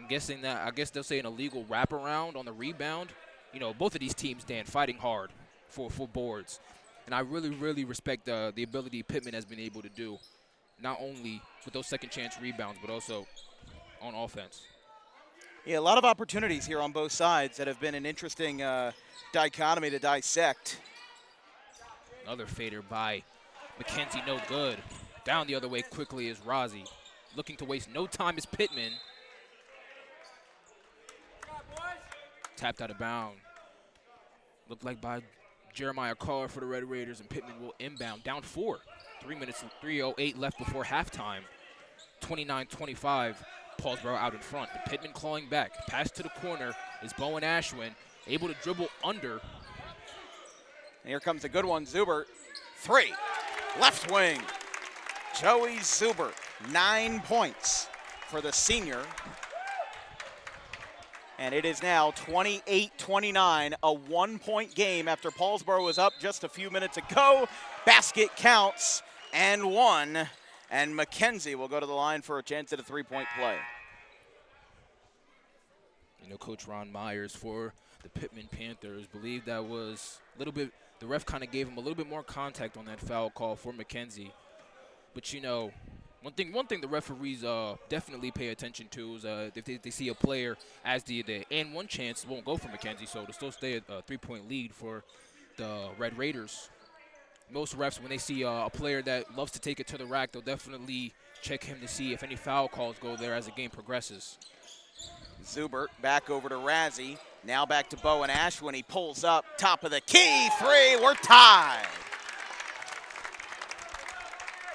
I'm guessing that, I guess they'll say an illegal wraparound on the rebound. You know, both of these teams, Dan, fighting hard for boards. And I really, really respect the ability Pitman has been able to do, not only with those second chance rebounds, but also on offense. Yeah, a lot of opportunities here on both sides that have been an interesting dichotomy to dissect. Another fader by McKenzie, no good. Down the other way quickly is Rozzi. Looking to waste no time is Pitman. Tapped out of bound. Looked like by Jeremiah Carr for the Red Raiders, and Pitman will inbound. Down 4. 3 minutes and 3:08 left before halftime. 29-25. Paulsboro out in front. But Pitman clawing back. Pass to the corner is Bowen Ashwin. Able to dribble under. And here comes a good one, Zubert. 3. Left wing. Joey Zubert, 9 points for the senior. And it is now 28-29, a 1-point game after Paulsboro was up just a few minutes ago. Basket counts and 1. And McKenzie will go to the line for a chance at a 3-point play. You know, Coach Ron Myers for the Pitman Panthers believed that was a little bit, the ref kind of gave him a little bit more contact on that foul call for McKenzie. But, you know, one thing the referees definitely pay attention to is if they see a player as the and one chance won't go for McKenzie, so to still stay at a 3-point lead for the Red Raiders. Most refs, when they see a player that loves to take it to the rack, they'll definitely check him to see if any foul calls go there as the game progresses. Zubert back over to Razzie. Now back to Bowen Ashwin. He pulls up, top of the key, 3, we're tied.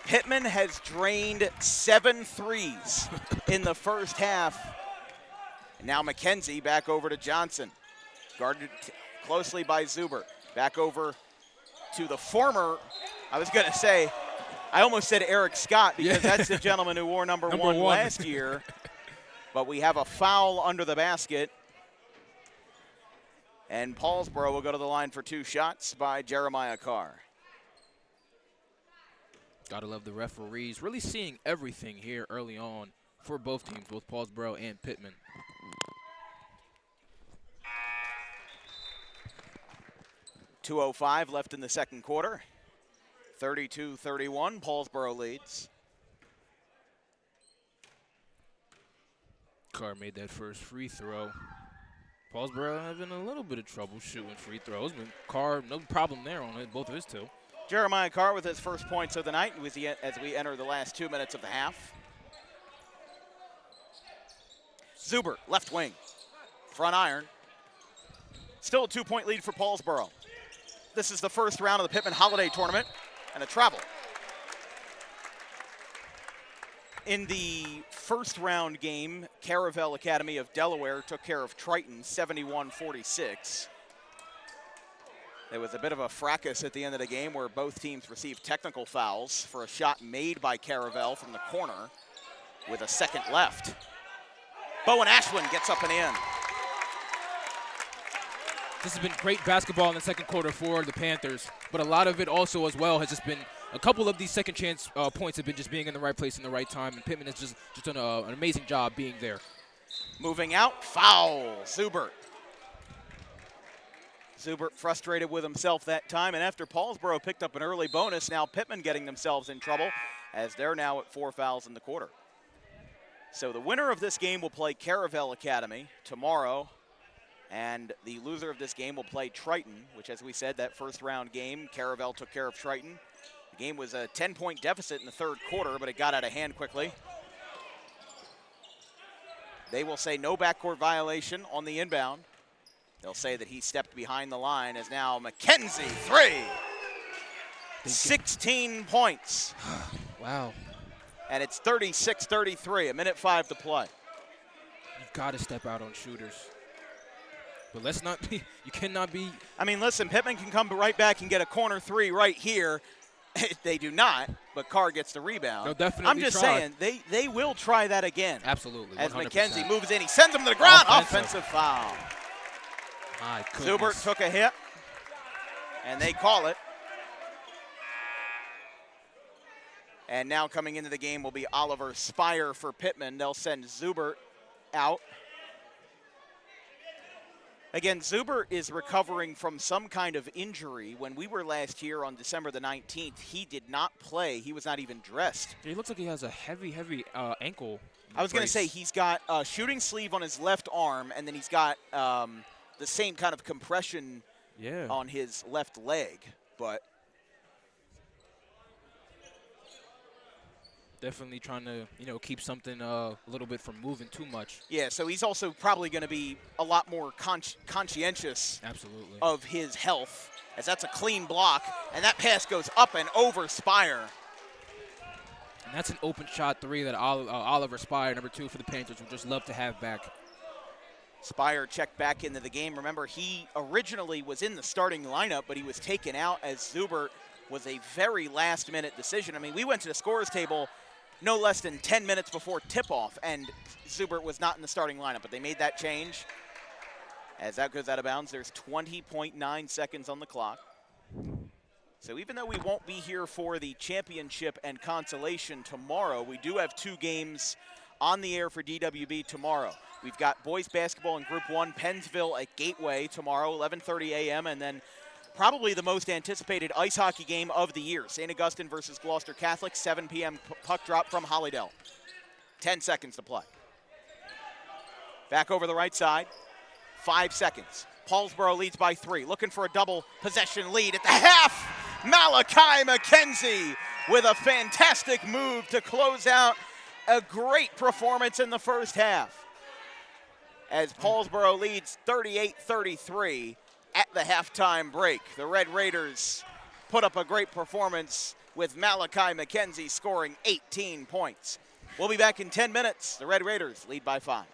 Pitman has drained 7 threes in the first half. And now McKenzie back over to Johnson. Guarded closely by Zubert. Back over to the former, I was going to say, I almost said Eric Scott because that's the gentleman who wore number one last year. But we have a foul under the basket. And Paulsboro will go to the line for 2 shots by Jeremiah Carr. Gotta love the referees. Really seeing everything here early on for both teams, both Paulsboro and Pitman. .205 left in the second quarter. 32-31, Paulsboro leads. Carr made that first free throw. Paulsboro having a little bit of trouble shooting free throws, but Carr, no problem there on it, both of his 2. Jeremiah Carr with his first points of the night as we enter the last 2 minutes of the half. Zubert, left wing, front iron. Still a 2-point lead for Paulsboro. This is the first round of the Pitman Holiday Tournament and a travel. In the first round game, Caravel Academy of Delaware took care of Triton 71-46. There was a bit of a fracas at the end of the game where both teams received technical fouls for a shot made by Caravel from the corner with a second left. Bowen Ashwin gets up and in. This has been great basketball in the second quarter for the Panthers, but a lot of it also as well has just been a couple of these second chance points have been just being in the right place in the right time, and Pitman has just done an amazing job being there. Moving out, foul, Zubert. Zubert frustrated with himself that time, and after Paulsboro picked up an early bonus, now Pitman getting themselves in trouble as they're now at 4 fouls in the quarter. So the winner of this game will play Caravel Academy tomorrow, and the loser of this game will play Triton, which, as we said, that first round game, Caravel took care of Triton. The game was a 10-point deficit in the third quarter, but it got out of hand quickly. They will say no backcourt violation on the inbound. They'll say that he stepped behind the line as now McKenzie, 3. 16 points. Wow. And it's 36-33, 1:05 to play. You've got to step out on shooters. But let's not be, you cannot be. I mean, listen, Pitman can come right back and get a corner 3 right here. They do not, but Carr gets the rebound. They'll definitely I'm just saying, they will try that again. Absolutely, 100%. As McKenzie moves in, he sends him to the ground. Offensive foul. My goodness. Zubert took a hit, and they call it. And now coming into the game will be Oliver Spire for Pitman. They'll send Zubert out. Again, Zuber is recovering from some kind of injury. When we were last here on December the 19th, he did not play. He was not even dressed. He looks like he has a heavy ankle. I was going to say he's got a shooting sleeve on his left arm, and then he's got the same kind of compression on his left leg. But definitely trying to, keep something a little bit from moving too much. Yeah, so he's also probably going to be a lot more conscientious Absolutely. of his health, as that's a clean block, and that pass goes up and over Spire. And that's an open shot three that Oliver Spire, number 2 for the Panthers, would just love to have back. Spire checked back into the game. Remember, he originally was in the starting lineup, but he was taken out as Zuber was a very last-minute decision. I mean, we went to the scorer's table no less than 10 minutes before tip-off, and Zuber was not in the starting lineup, but they made that change. As that goes out of bounds, there's 20.9 seconds on the clock. So even though we won't be here for the championship and consolation tomorrow, we do have 2 games on the air for DWB tomorrow. We've got boys basketball in Group 1, Pennsville at Gateway tomorrow, 11:30 a.m., and then probably the most anticipated ice hockey game of the year, St. Augustine versus Gloucester Catholic, 7 p.m. puck drop from Hollydale. 10 seconds to play. Back over the right side, 5 seconds. Paulsboro leads by 3, looking for a double possession lead at the half. Malachi McKenzie with a fantastic move to close out a great performance in the first half, as Paulsboro leads 38-33 at the halftime break. The Red Raiders put up a great performance with Malachi McKenzie scoring 18 points. We'll be back in 10 minutes. The Red Raiders lead by 5.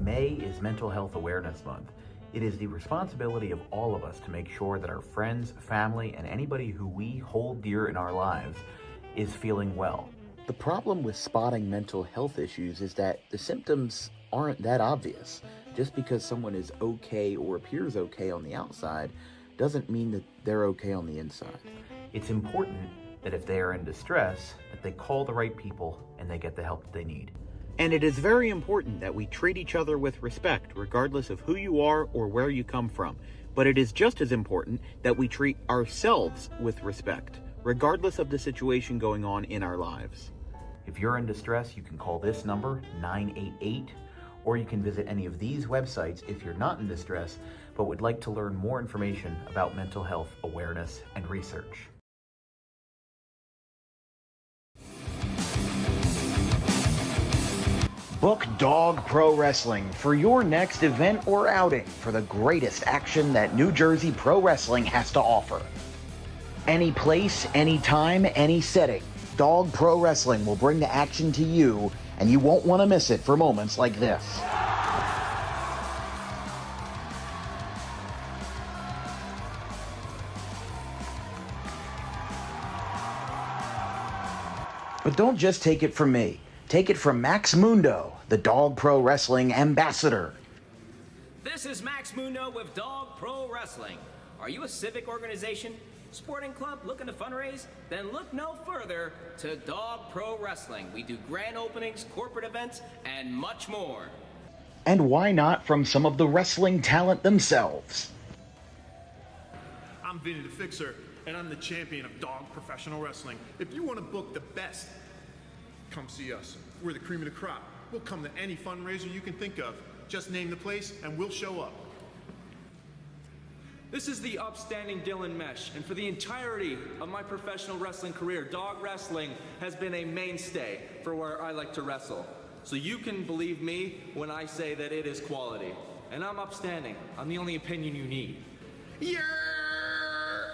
May is Mental Health Awareness Month. It is the responsibility of all of us to make sure that our friends, family, and anybody who we hold dear in our lives is feeling well. The problem with spotting mental health issues is that the symptoms aren't that obvious. Just because someone is okay or appears okay on the outside doesn't mean that they're okay on the inside. It's important that if they are in distress, that they call the right people and they get the help that they need. And it is very important that we treat each other with respect, regardless of who you are or where you come from. But it is just as important that we treat ourselves with respect, regardless of the situation going on in our lives. If you're in distress, you can call this number, 988, or you can visit any of these websites if you're not in distress, but would like to learn more information about mental health awareness and research. Book Dog Pro Wrestling for your next event or outing for the greatest action that New Jersey Pro Wrestling has to offer. Any place, any time, any setting, Dog Pro Wrestling will bring the action to you, and you won't want to miss it for moments like this. But don't just take it from me. Take it from Max Mundo, the Dog Pro Wrestling ambassador. This is Max Mundo with Dog Pro Wrestling. Are you a civic organization, sporting club looking to fundraise? Then look no further to Dog Pro Wrestling. We do grand openings, corporate events, and much more. And why not from some of the wrestling talent themselves? I'm Vinny the Fixer, and I'm the champion of dog professional wrestling. If you want to book the best, come see us. We're the cream of the crop. We'll come to any fundraiser you can think of. Just name the place, and we'll show up. This is the upstanding Dylan Mesh, and for the entirety of my professional wrestling career, dog wrestling has been a mainstay for where I like to wrestle. So you can believe me when I say that it is quality. And I'm upstanding. I'm the only opinion you need. Yeah!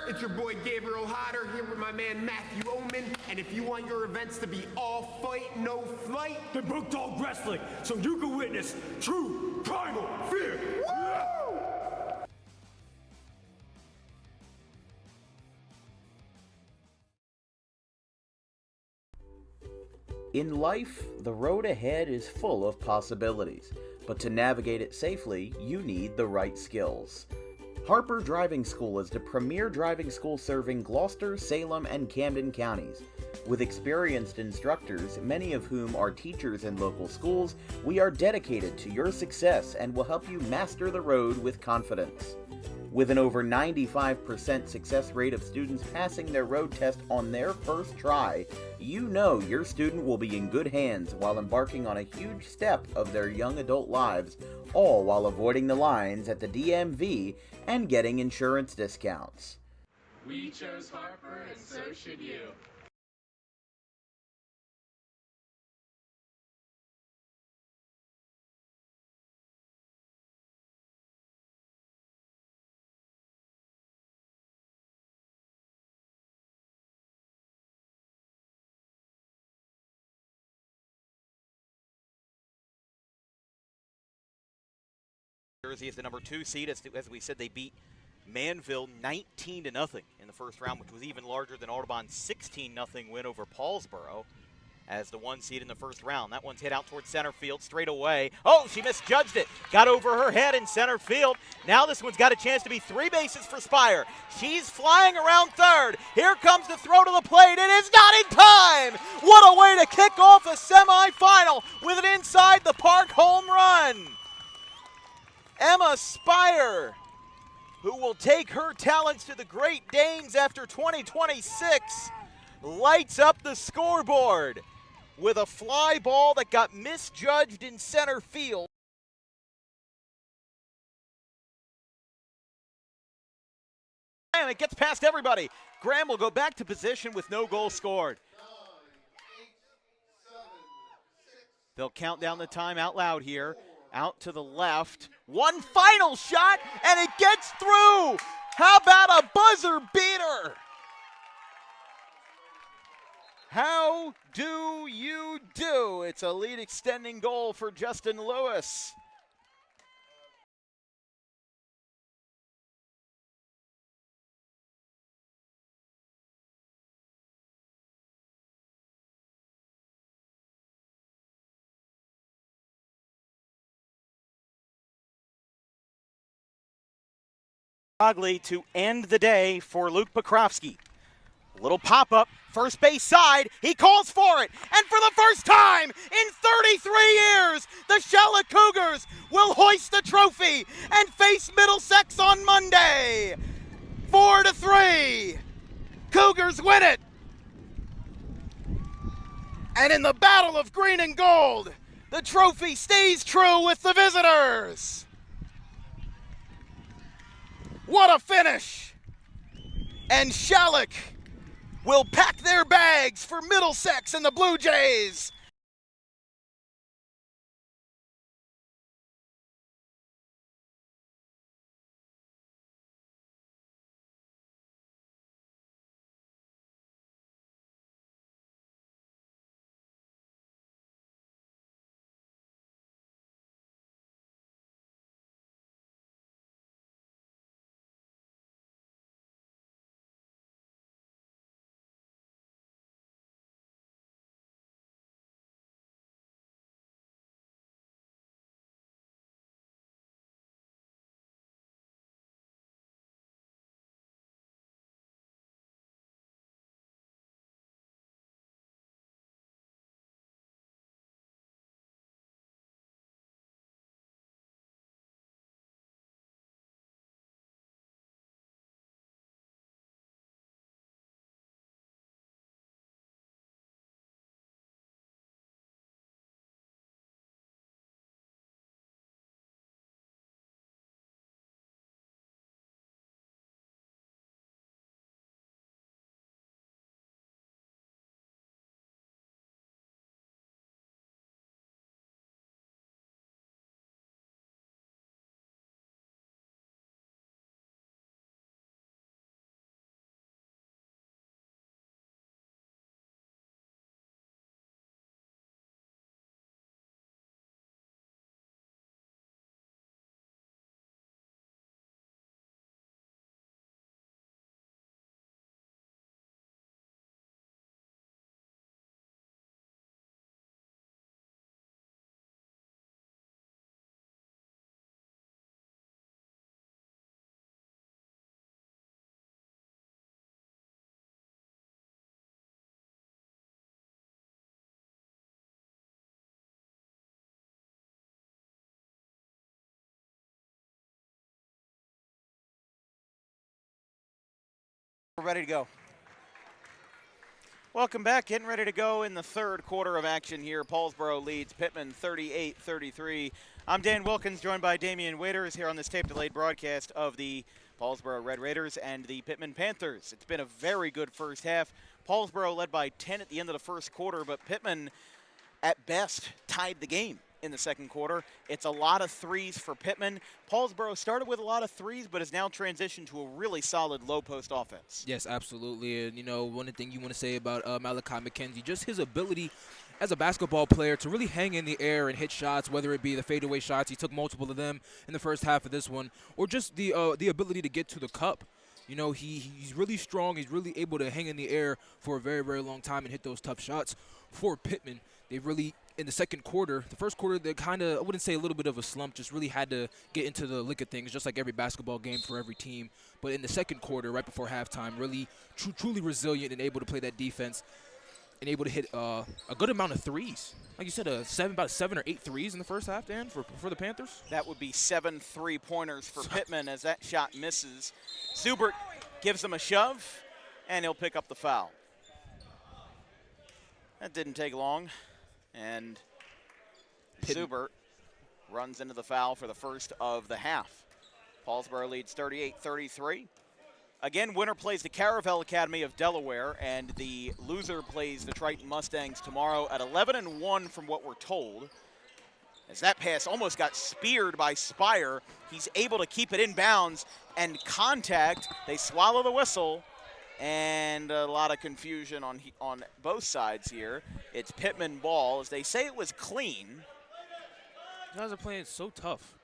It's your boy Gabriel Hodder here with my man Matthew Oman, and if you want your events to be all fight, no flight, then book Dog Wrestling so you can witness true primal fear. Woo! In life, the road ahead is full of possibilities, but to navigate it safely, you need the right skills. Harper Driving School is the premier driving school serving Gloucester, Salem, and Camden counties. With experienced instructors, many of whom are teachers in local schools, we are dedicated to your success and will help you master the road with confidence. With an over 95% success rate of students passing their road test on their first try, you know your student will be in good hands while embarking on a huge step of their young adult lives, all while avoiding the lines at the DMV and getting insurance discounts. We chose Harper, and so should you. Jersey is the number 2 seed. As we said, they beat Manville 19-0 in the first round, which was even larger than Audubon's 16-0 win over Paulsboro as the 1 seed in the first round. That one's hit out towards center field straight away. Oh, she misjudged it. Got over her head in center field. Now this one's got a chance to be 3 bases for Spire. She's flying around third. Here comes the throw to the plate. It is not in time. What a way to kick off a semifinal with an inside the park home run. Emma Spire, who will take her talents to the Great Danes after 2026, lights up the scoreboard with a fly ball that got misjudged in center field. And it gets past everybody. Graham will go back to position with no goal scored. They'll count down the time out loud here. Out to the left. One final shot, and it gets through. How about a buzzer beater? How do you do? It's a lead extending goal for Justin Lewis. To end the day for Luke Pokrovsky. Little pop-up, first base side, he calls for it, and for the first time in 33 years, the Charlotte Cougars will hoist the trophy and face Middlesex on Monday. 4-3, Cougars win it. And in the battle of green and gold, the trophy stays true with the visitors. What a finish! And Shalleck will pack their bags for Middlesex and the Blue Jays. We're ready to go. Welcome back. Getting ready to go in the third quarter of action here. Paulsboro leads Pitman 38-33. I'm Dan Wilkins, joined by Damian Waiters here on this tape-delayed broadcast of the Paulsboro Red Raiders and the Pitman Panthers. It's been a very good first half. Paulsboro led by 10 at the end of the first quarter, but Pitman, at best, tied the game in the second quarter. It's a lot of threes for Pitman. Paulsboro started with a lot of threes, but has now transitioned to a really solid low-post offense. Yes, absolutely. And, you know, one thing you want to say about Malachi McKenzie, just his ability as a basketball player to really hang in the air and hit shots, whether it be the fadeaway shots. He took multiple of them in the first half of this one, or just the ability to get to the cup. You know, he's really strong. He's really able to hang in the air for a very, very long time and hit those tough shots. For Pitman, they really, in the second quarter, the first quarter, they kind of, I wouldn't say a little bit of a slump, just really had to get into the lick of things, just like every basketball game for every team. But in the second quarter, right before halftime, really truly resilient and able to play that defense and able to hit a good amount of threes. Like you said, about 7 or 8 threes in the first half, Dan, for the Panthers? That would be 7 3-pointers for Pitman as that shot misses. Zubert gives him a shove, and he'll pick up the foul. That didn't take long, and Zubert runs into the foul for the first of the half. Paulsboro leads 38-33. Again, winner plays the Caravel Academy of Delaware, and the loser plays the Triton Mustangs tomorrow at 11-1 from what we're told. As that pass almost got speared by Spire, he's able to keep it in bounds and contact. They swallow the whistle, and a lot of confusion on both sides here. It's Pitman ball. As they say it was clean. You guys are playing so tough.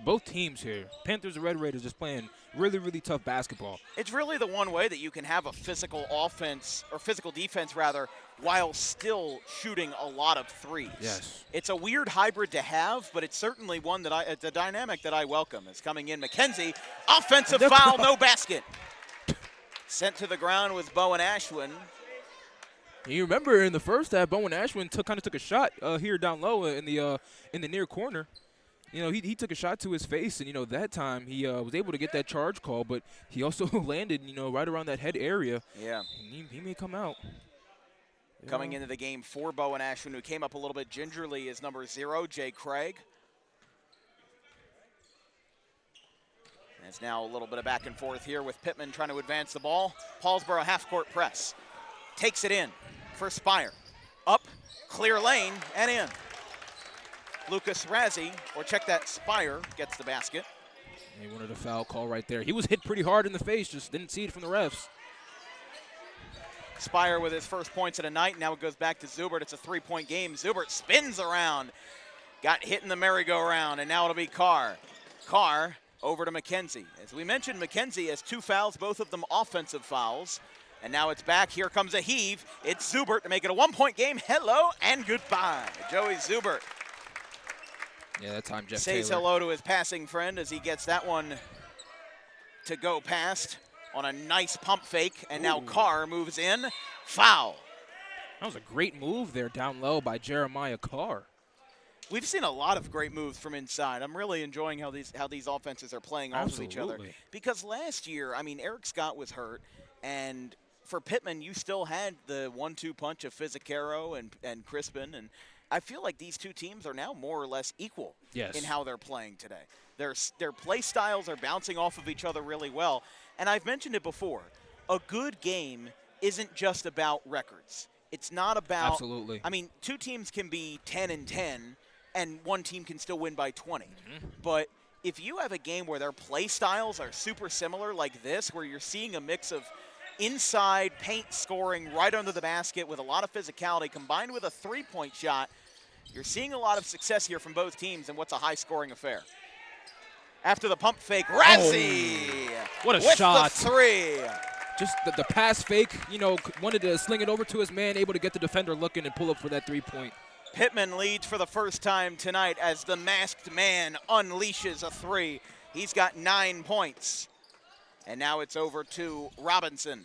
Both teams here, Panthers and Red Raiders, just playing really, really tough basketball. It's really the one way that you can have a physical offense, or physical defense rather, while still shooting a lot of threes. Yes. It's a weird hybrid to have, but it's certainly one that it's a dynamic that I welcome. It's coming in McKenzie, offensive foul, no basket. Sent to the ground with Bowen Ashwin. You remember in the first half, Bowen Ashwin kind of took a shot here down low in the near corner. You know, he took a shot to his face, and, you know, that time he was able to get that charge call, but he also landed, you know, right around that head area. Yeah. He may come out. Coming into the game for Bowen Ashwin, who came up a little bit gingerly, is number 0, Jay Craig. And it's now a little bit of back and forth here with Pitman trying to advance the ball. Paulsboro half-court press. Takes it in for Spire. Up, clear lane, and in. Lucas Razzie, or check that, Spire, gets the basket. He wanted a foul call right there. He was hit pretty hard in the face, just didn't see it from the refs. Spire with his first points of the night. Now it goes back to Zubert. It's a 3-point game. Zubert spins around. Got hit in the merry-go-round, and now it'll be Carr. Carr over to McKenzie. As we mentioned, McKenzie has 2 fouls, both of them offensive fouls. And now it's back. Here comes a heave. It's Zubert to make it a 1-point game. Hello and goodbye. Joey Zubert. Yeah, that time Jeff says Taylor. hello to his passing friend as he gets that one to go past on a nice pump fake. And now Carr moves in. Foul. That was a great move there down low by Jeremiah Carr. We've seen a lot of great moves from inside. I'm really enjoying how these offenses are playing off of each other. Because last year, I mean, Eric Scott was hurt, and for Pitman, you still had the 1-2 punch of Fizicaro and Crispin, and I feel like these two teams are now more or less equal in how they're playing today. Their play styles are bouncing off of each other really well, and I've mentioned it before. A good game isn't just about records. It's not about – absolutely. I mean, 2 teams can be 10-10, and 1 team can still win by 20. But if you have a game where their play styles are super similar like this, where you're seeing a mix of inside paint scoring right under the basket with a lot of physicality combined with a 3-point shot, you're seeing a lot of success here from both teams in what's a high-scoring affair. After the pump fake, Razzie what a with shot. The 3. Just the pass fake, you know, wanted to sling it over to his man, able to get the defender looking and pull up for that 3-point. Pitman leads for the first time tonight as the masked man unleashes a 3. He's got 9 points. And now it's over to Robinson.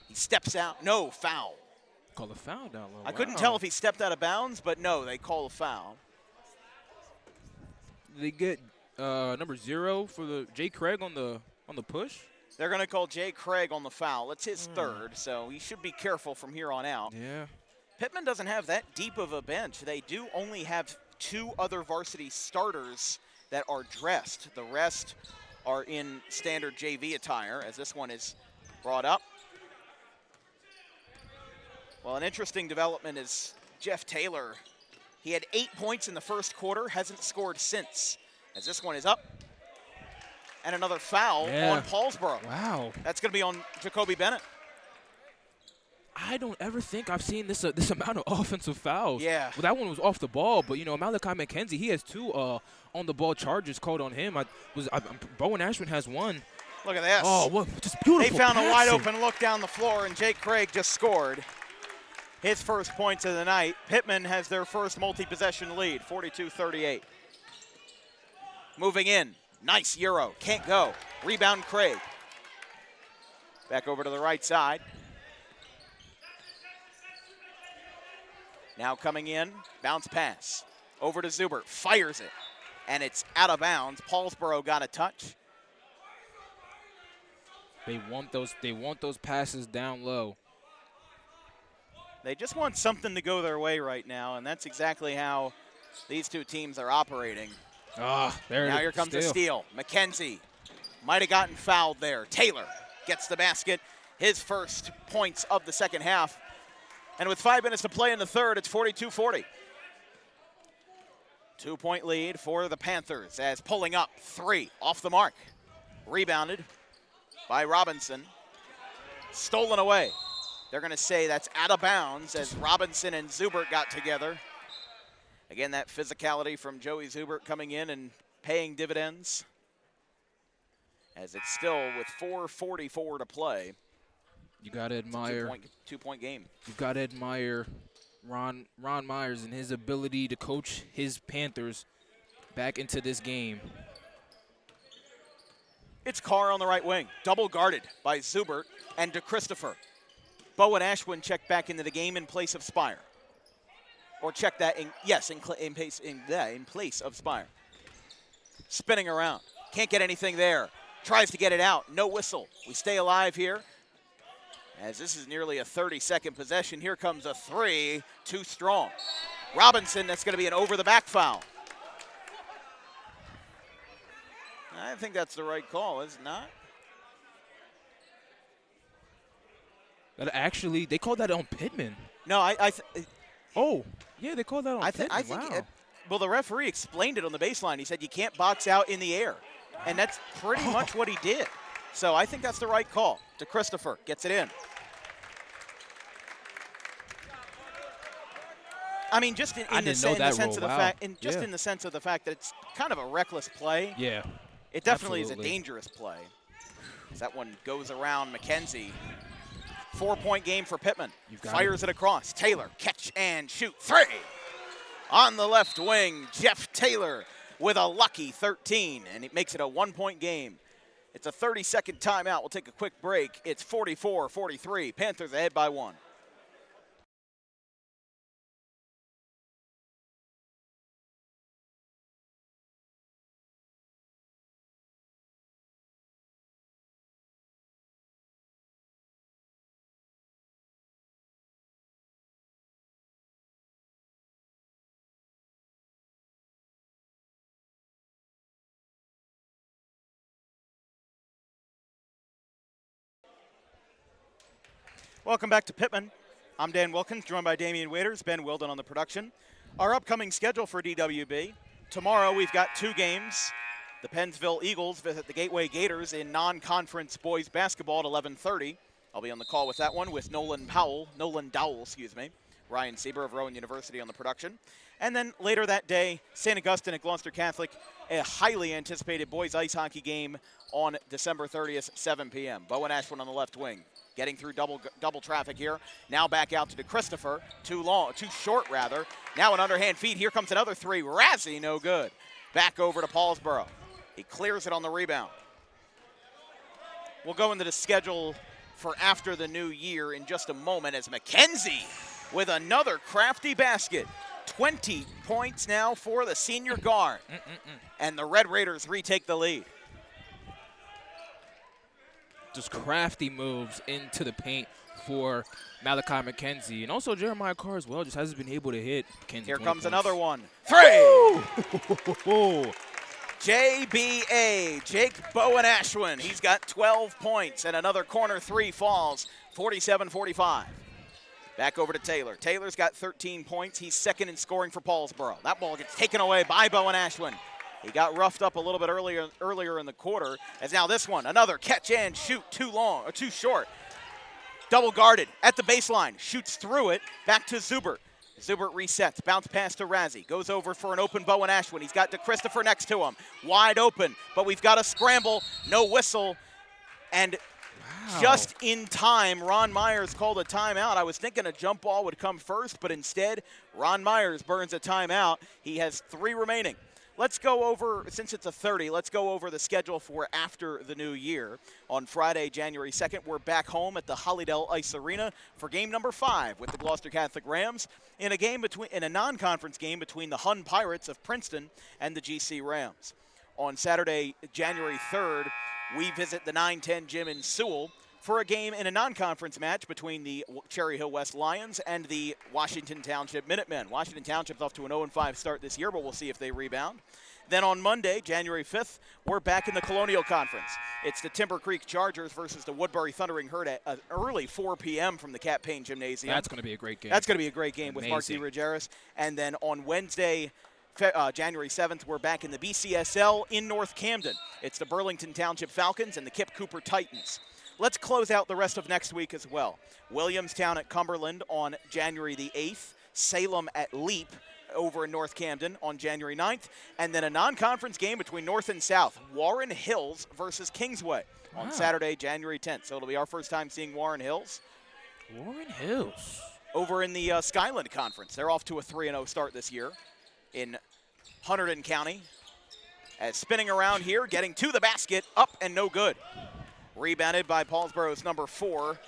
He steps out. No, foul. Call a foul down low. I couldn't tell if he stepped out of bounds, but no, they call a foul. They get number 0 for the Jay Craig on the push. They're going to call Jay Craig on the foul. It's his third, so he should be careful from here on out. Yeah. Pittman doesn't have that deep of a bench. They do only have 2 other varsity starters that are dressed. The rest are in standard JV attire, as this one is brought up. Well, an interesting development is Jeff Taylor. He had 8 points in the first quarter, hasn't scored since, as this one is up. And another foul on Paulsboro. Wow. That's going to be on Jacoby Bennett. I don't ever think I've seen this amount of offensive fouls. Yeah. Well, that one was off the ball, but, Malachi McKenzie, he has 2 on-the-ball charges called on him. Bowen Ashman has 1. Look at this. Oh, what just beautiful They found passing. a wide-open look down the floor, and Jake Craig just scored his first points of the night. Pittman has their first multi-possession lead, 42-38. Moving in. Nice Euro. Can't go. Rebound Craig. Back over to the right side. Now coming in. Bounce pass. Over to Zubert. Fires it. And it's out of bounds. Paulsboro got a touch. They want those passes down low. They just want something to go their way right now, and that's exactly how these 2 teams are operating. Ah, there it is. Now here comes the steal. McKenzie might have gotten fouled there. Taylor gets the basket, his first points of the second half. And with 5 minutes to play in the third, it's 42-40. 2-point lead for the Panthers as pulling up 3 off the mark. Rebounded by Robinson. Stolen away. They're going to say that's out of bounds as Robinson and Zubert got together. Again, that physicality from Joey Zubert coming in and paying dividends. As it's still with 4:44 to play. You got to admire. Two-point game. You got to admire Ron Myers and his ability to coach his Panthers back into this game. It's Carr on the right wing, double guarded by Zubert and DeChristopher. Bowen Ashwin checked back into the game in place of Spire. Or check that in place of Spire. Spinning around, can't get anything there. Tries to get it out, no whistle. We stay alive here. As this is nearly a 30-second possession, here comes a 3, too strong. Robinson, that's going to be an over-the-back foul. I think that's the right call, is it not? Actually, they called that on Pitman. No, oh, yeah, they called that on Pitman. I think wow. Well, the referee explained it on the baseline. He said you can't box out in the air. And that's pretty much what he did. So I think that's the right call. DeChristopher gets it in. I mean, just in the sense of the fact that it's kind of a reckless play. Yeah. It definitely is a dangerous play. As that one goes around McKenzie. 4-point game for Pittman. Fires it across. Taylor, catch and shoot. 3. On the left wing, Jeff Taylor with a lucky 13, and it makes it a 1-point game. It's a 30-second timeout. We'll take a quick break. It's 44-43. Panthers ahead by 1. Welcome back to Pitman. I'm Dan Wilkins, joined by Damian Waiters, Ben Wilden on the production. Our upcoming schedule for DWB. Tomorrow we've got 2 games. The Pennsville Eagles visit the Gateway Gators in non-conference boys basketball at 11:30. I'll be on the call with that one with Nolan Dowell, Ryan Sieber of Rowan University on the production. And then later that day, St. Augustine at Gloucester Catholic, a highly anticipated boys ice hockey game on December 30th, 7 p.m. Bowen Ashwin on the left wing. Getting through double traffic here. Now back out to DeChristopher. Too short. Now an underhand feed. Here comes another 3. Razzie, no good. Back over to Paulsboro. He clears it on the rebound. We'll go into the schedule for after the new year in just a moment as McKenzie with another crafty basket. 20 points now for the senior guard. And the Red Raiders retake the lead. just crafty moves into the paint for Malachi McKenzie. And also Jeremiah Carr as well just hasn't been able to hit McKenzie. Here 20 comes points. another one. 3! JBA, Jake Bowen Ashwin. He's got 12 points, and another corner 3 falls, 47-45. Back over to Taylor. Taylor's got 13 points. He's second in scoring for Paulsboro. That ball gets taken away by Bowen Ashwin. He got roughed up a little bit earlier in the quarter, as now this one, another catch and shoot, too short. Double guarded at the baseline, shoots through it, back to Zubert. Zubert resets, bounce pass to Razzie, goes over for an open Bowen Ashwin. He's got DeChristopher next to him, wide open, but we've got a scramble, no whistle, and just in time, Ron Myers called a timeout. I was thinking a jump ball would come first, but instead, Ron Myers burns a timeout. He has 3 remaining. Let's go over, since it's a 30, let's go over the schedule for after the new year. On Friday, January 2nd, we're back home at the Hollydale Ice Arena for game number 5 with the Gloucester Catholic Rams in a non-conference game between the Hun Pirates of Princeton and the GC Rams. On Saturday, January 3rd, we visit the 910 gym in Sewell for a game in a non-conference match between the Cherry Hill West Lions and the Washington Township Minutemen. Washington Township's off to an 0-5 start this year, but we'll see if they rebound. Then on Monday, January 5th, we're back in the Colonial Conference. It's the Timber Creek Chargers versus the Woodbury Thundering Herd at an early 4 p.m. from the Cap Payne Gymnasium. That's going to be a great game. That's going to be a great game with Mark DeRogeris. And then on Wednesday, January 7th, we're back in the BCSL in North Camden. It's the Burlington Township Falcons and the Kip Cooper Titans. Let's close out the rest of next week as well. Williamstown at Cumberland on January the 8th. Salem at Leap over in North Camden on January 9th. And then a non-conference game between North and South. Warren Hills versus Kingsway on Saturday, January 10th. So it'll be our first time seeing Warren Hills. Warren Hills. Over in the Skyland Conference. They're off to a 3-0 start this year in Hunterdon County. As spinning around here, getting to the basket, up and no good. Rebounded by Paulsboro's number 4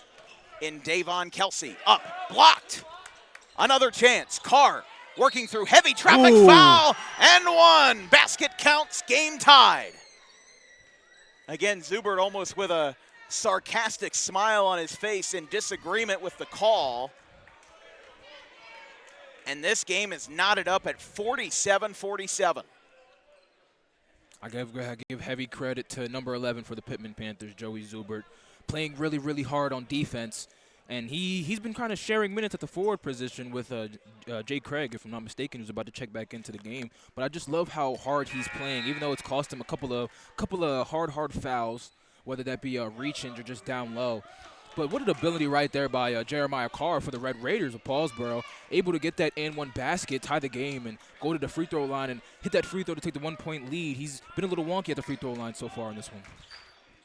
in Davon Kelsey. Up, blocked. Another chance. Carr working through heavy traffic, foul, and 1. Basket counts, game tied. Again, Zubert almost with a sarcastic smile on his face in disagreement with the call. And this game is knotted up at 47-47. I give heavy credit to number 11 for the Pitman Panthers, Joey Zubert, playing really, really hard on defense. And he's been kind of sharing minutes at the forward position with Jay Craig, if I'm not mistaken, who's about to check back into the game. But I just love how hard he's playing, even though it's cost him a couple of hard fouls, whether that be reach-ins or just down low. But what an ability right there by Jeremiah Carr for the Red Raiders of Paulsboro, able to get that and-one basket, tie the game, and go to the free throw line and hit that free throw to take the 1-point lead. He's been a little wonky at the free throw line so far in this one.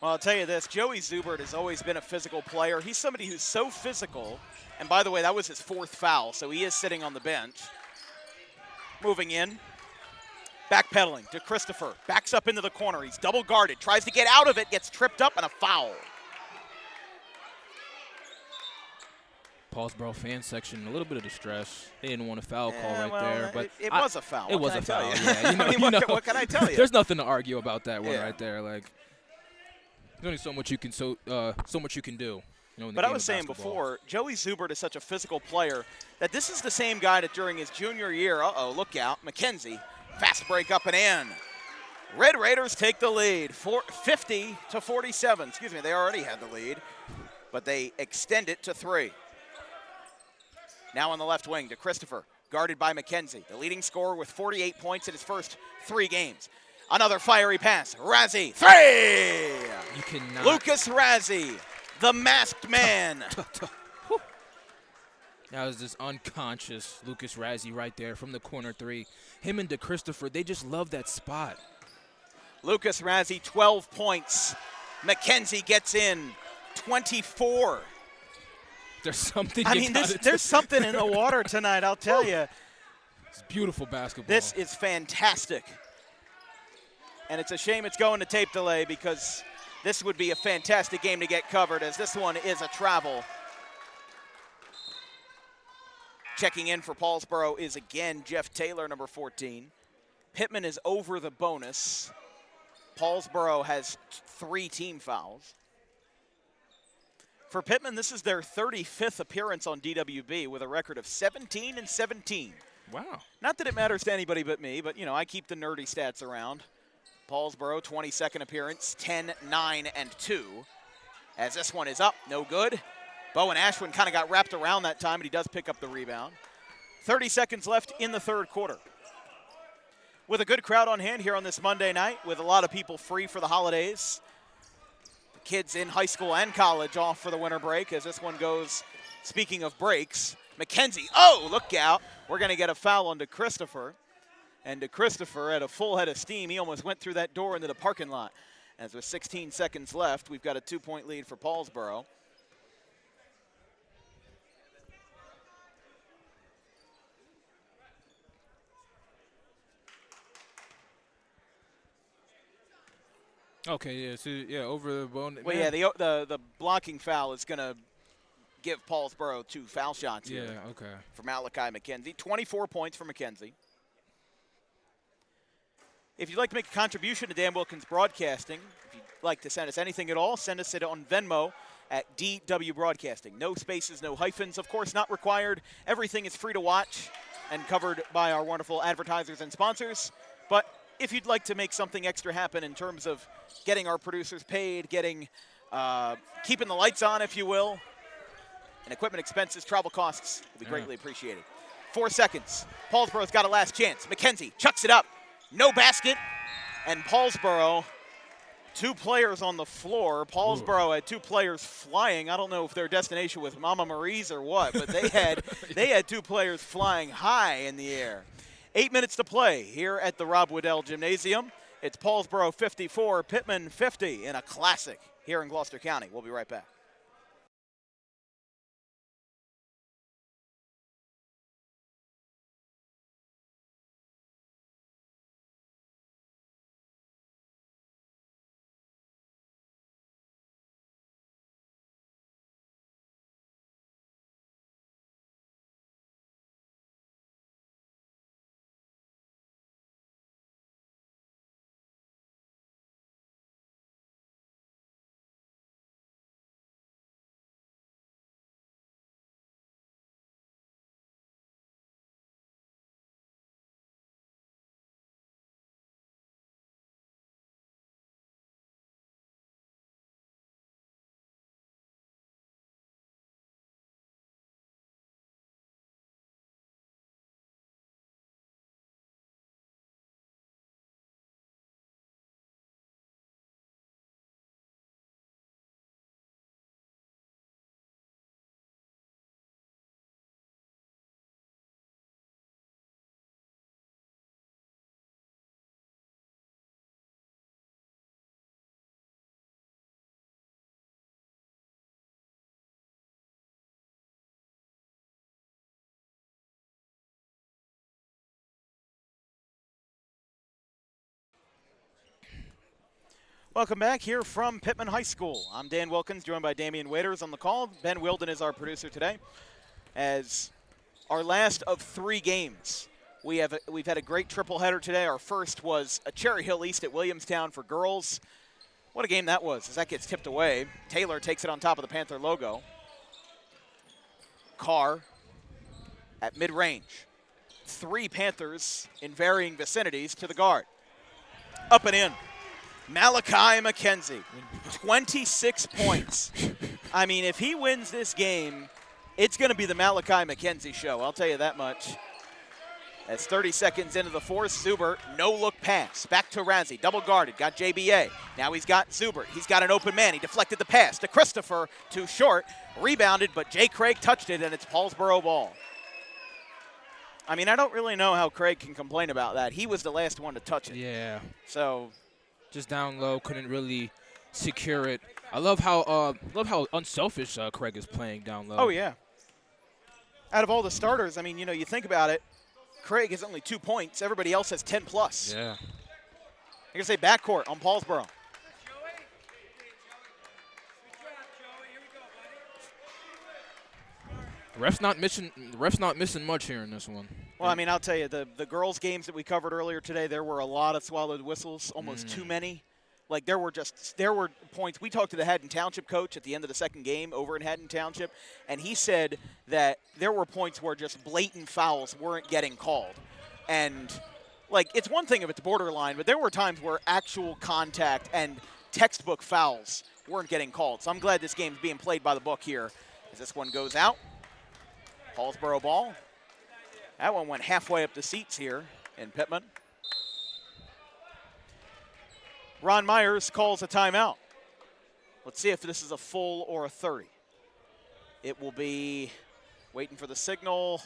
Well, I'll tell you this, Joey Zubert has always been a physical player. He's somebody who's so physical, and by the way, that was his 4th foul, so he is sitting on the bench. Moving in, backpedaling to Christopher, backs up into the corner. He's double guarded, tries to get out of it, gets tripped up, and a foul. Paulsboro fan section, a little bit of distress. They didn't want a foul call there, but it was a foul. It was a foul. Yeah, what can I tell you? There's nothing to argue about that one right there. Like, there's only so much you can so much you can do. But I was saying before, Joey Zubert is such a physical player that this is the same guy that during his junior year, look out, McKenzie, fast break up and in. Red Raiders take the lead, 50-47. Excuse me, they already had the lead, but they extend it to 3. Now on the left wing to Christopher, guarded by McKenzie, the leading scorer with 48 points in his first 3 games. Another fiery pass, Razzie, 3! You cannot. Lucas Razzie, the masked man. That was this unconscious Lucas Razzie right there from the corner 3. Him and DeChristopher, they just love that spot. Lucas Razzie, 12 points. McKenzie gets in, 24. There's something. There's something in the water tonight, I'll tell you. It's beautiful basketball. This is fantastic. And it's a shame it's going to tape delay because this would be a fantastic game to get covered, as this one is a travel. Checking in for Paulsboro is again Jeff Taylor, number 14. Pitman is over the bonus. Paulsboro has 3 team fouls. For Pitman, this is their 35th appearance on DWB with a record of 17-17. Wow. Not that it matters to anybody but me, but, I keep the nerdy stats around. Paulsboro, 22nd appearance, 10-9-2. As this one is up, no good. Bowen Ashwin kind of got wrapped around that time, but he does pick up the rebound. 30 seconds left in the third quarter. With a good crowd on hand here on this Monday night, with a lot of people free for the holidays. The kids in high school and college off for the winter break as this one goes, speaking of breaks, McKenzie, look out. We're going to get a foul on DeChristopher. And DeChristopher had a full head of steam. He almost went through that door into the parking lot. As with 16 seconds left, we've got a 2-point lead for Paulsboro. Okay, yeah, so over the bone. Well, yeah, the blocking foul is going to give Paulsboro 2 foul shots here. Yeah, okay. For Malachi McKenzie. 24 points for McKenzie. If you'd like to make a contribution to Dan Wilkins Broadcasting, if you'd like to send us anything at all, send us it on Venmo at DW Broadcasting. No spaces, no hyphens, of course not required. Everything is free to watch and covered by our wonderful advertisers and sponsors. But if you'd like to make something extra happen in terms of getting our producers paid, keeping the lights on, if you will, and equipment expenses, travel costs will be greatly appreciated. 4 seconds. Paulsboro's got a last chance. McKenzie chucks it up. No basket. And Paulsboro, 2 players on the floor. Paulsboro had 2 players flying. I don't know if their destination was Mama Marie's or what, but they had 2 players flying high in the air. 8 minutes to play here at the Rob Waddell Gymnasium. It's Paulsboro 54, Pitman 50 in a classic here in Gloucester County. We'll be right back. Welcome back here from Pitman High School. I'm Dan Wilkins, joined by Damian Waiters on the call. Ben Wilden is our producer today. As our last of 3 games, we've had a great triple header today. Our first was a Cherry Hill East at Williamstown for girls. What a game that was, as that gets tipped away. Taylor takes it on top of the Panther logo. Carr at mid-range. 3 Panthers in varying vicinities to the guard. Up and in. Malachi McKenzie, 26 points. I mean, if he wins this game, it's going to be the Malachi McKenzie show, I'll tell you that much. As 30 seconds into the fourth, Zubert, no-look pass. Back to Razzie, double-guarded, got JBA. Now he's got Zubert. He's got an open man. He deflected the pass to Christopher, too short. Rebounded, but Jay Craig touched it, and it's Paulsboro ball. I mean, I don't really know how Craig can complain about that. He was the last one to touch it. Yeah. So just down low, couldn't really secure it. I love how unselfish Craig is playing down low. Oh, yeah. Out of all the starters, I mean, you think about it, Craig has only 2 points. Everybody else has 10 plus. Yeah. I'm going to say backcourt on Paulsboro. Ref's not missing much here in this one. Well, I mean, I'll tell you, the girls' games that we covered earlier today, there were a lot of swallowed whistles, almost too many. Like there were points. We talked to the Haddon Township coach at the end of the second game over in Haddon Township, and he said that there were points where just blatant fouls weren't getting called. And like it's one thing if it's borderline, but there were times where actual contact and textbook fouls weren't getting called. So I'm glad this game's being played by the book here as this one goes out. Paulsboro ball. That one went halfway up the seats here in Pitman. Ron Myers calls a timeout. Let's see if this is a full or a 30. It will be waiting for the signal.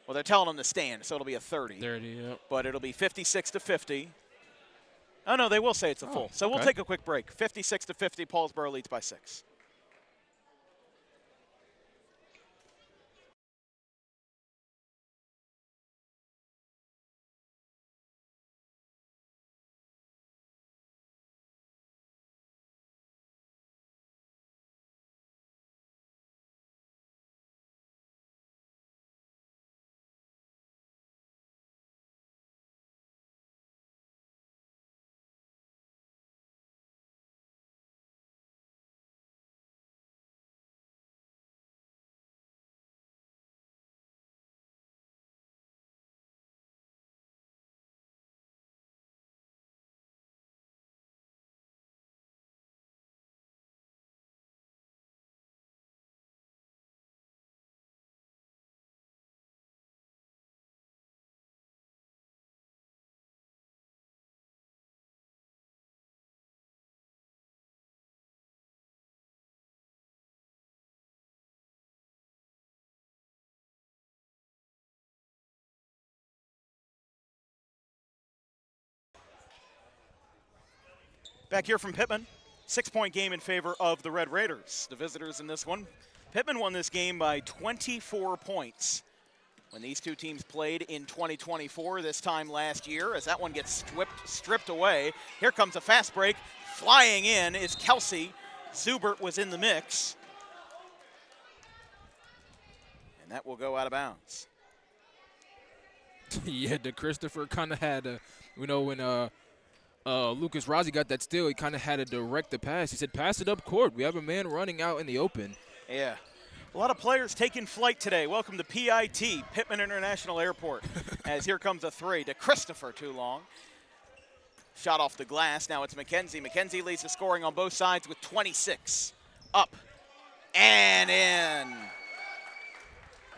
Well, they're telling him to stand, so it'll be a 30. 30, yep. But it'll be 56-50. Oh, no, they will say it's a full. So we'll take a quick break. 56-50, Paulsboro leads by 6. Back here from Pitman, 6-point game in favor of the Red Raiders. The visitors in this one. Pitman won this game by 24 points when these two teams played in 2024 this time last year as that one gets stripped away. Here comes a fast break. Flying in is Kelsey. Zubert was in the mix. And that will go out of bounds. Yeah, the Christopher kind of had a, when Lucas Rossi got that steal, he kind of had to direct the pass. He said, pass it up court. We have a man running out in the open. Yeah. A lot of players taking flight today. Welcome to PIT, Pitman International Airport, as here comes a 3 to Christopher too long. Shot off the glass. Now it's McKenzie. McKenzie leads the scoring on both sides with 26. Up and in.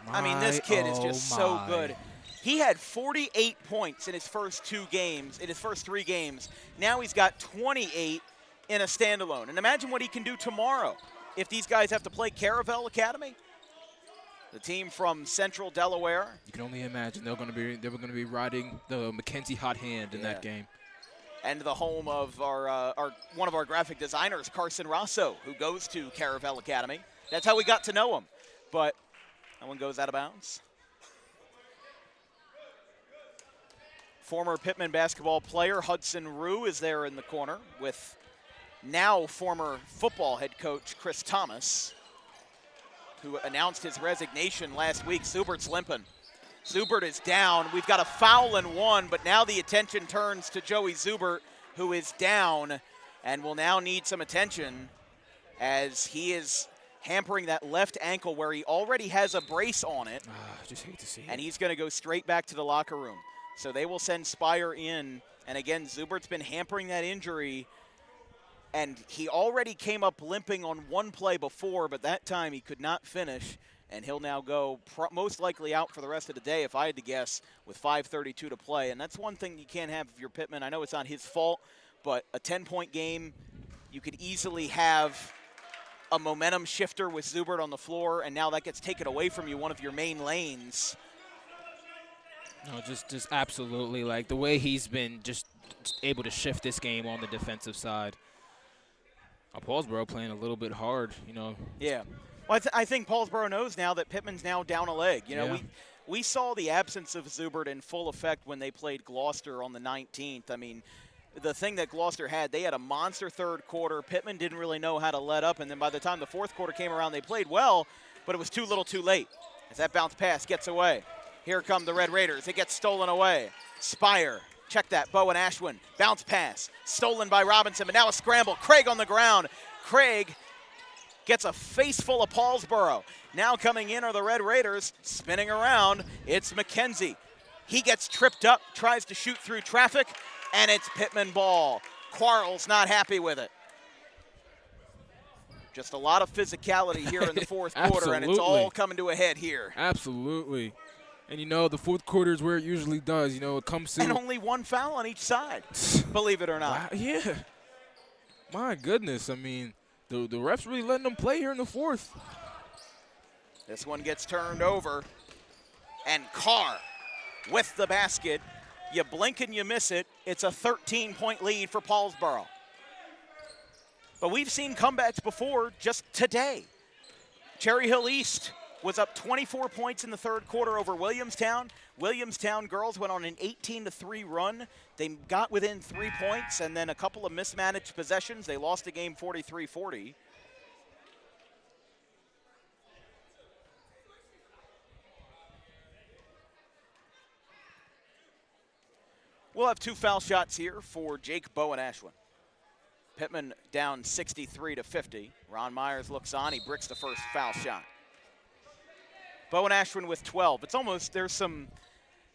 I mean, this kid is just so good. He had 48 points in his first 3 games. Now he's got 28 in a standalone. And imagine what he can do tomorrow if these guys have to play Caravel Academy. The team from Central Delaware. You can only imagine they were going to be riding the McKenzie hot hand in that game. And the home of one of our graphic designers, Carson Rosso, who goes to Caravel Academy. That's how we got to know him. But that one goes out of bounds. Former Pitman basketball player Hudson Rue is there in the corner with now former football head coach Chris Thomas, who announced his resignation last week. Zubert's limping. Zubert is down. We've got a foul and 1, but now the attention turns to Joey Zubert, who is down and will now need some attention as he is hampering that left ankle where he already has a brace on it. I just hate to see it. And he's going to go straight back to the locker room. So they will send Spire in. And again, Zubert's been hampering that injury. And he already came up limping on one play before, but that time he could not finish. And he'll now go most likely out for the rest of the day, if I had to guess, with 5:32 to play. And that's one thing you can't have if you're Pitman. I know it's not his fault, but a 10-point game, you could easily have a momentum shifter with Zubert on the floor, and now that gets taken away from you, one of your main lanes. No, just absolutely. Like, the way he's been just able to shift this game on the defensive side. Paulsboro playing a little bit hard, Yeah. Well, I think Paulsboro knows now that Pitman's now down a leg. We saw the absence of Zubert in full effect when they played Gloucester on the 19th. I mean, the thing that Gloucester had, they had a monster third quarter. Pitman didn't really know how to let up, and then by the time the fourth quarter came around, they played well, but it was too little too late as that bounce pass gets away. Here come the Red Raiders. It gets stolen away. Spire Check that, Bowen Ashwin, bounce pass, stolen by Robinson, but now a scramble. Craig on the ground. Craig gets a face full of Paulsboro. Now coming in are the Red Raiders, spinning around. It's McKenzie. He gets tripped up, tries to shoot through traffic, and it's Pitman ball. Quarles not happy with it. Just a lot of physicality here in the fourth quarter, and it's all coming to a head here. Absolutely. And, you know, the fourth quarter is where it usually does. You know, it comes to. And only one foul on each side, believe it or not. Wow, yeah. My goodness. I mean, the refs really letting them play here in the fourth. This one gets turned over, and Carr with the basket. You blink and you miss it. It's a 13-point lead for Paulsboro. But we've seen comebacks before just today. Cherry Hill East was up 24 points in the third quarter over Williamstown. Williamstown girls went on an 18-3 run. They got within 3 points, and then a couple of mismanaged possessions. They lost the game 43-40. We'll have 2 foul shots here for Jake Bowen Ashwin. Pitman down 63-50. Ron Myers looks on. He bricks the first foul shot. Bowen Ashwin with 12. It's almost, there's some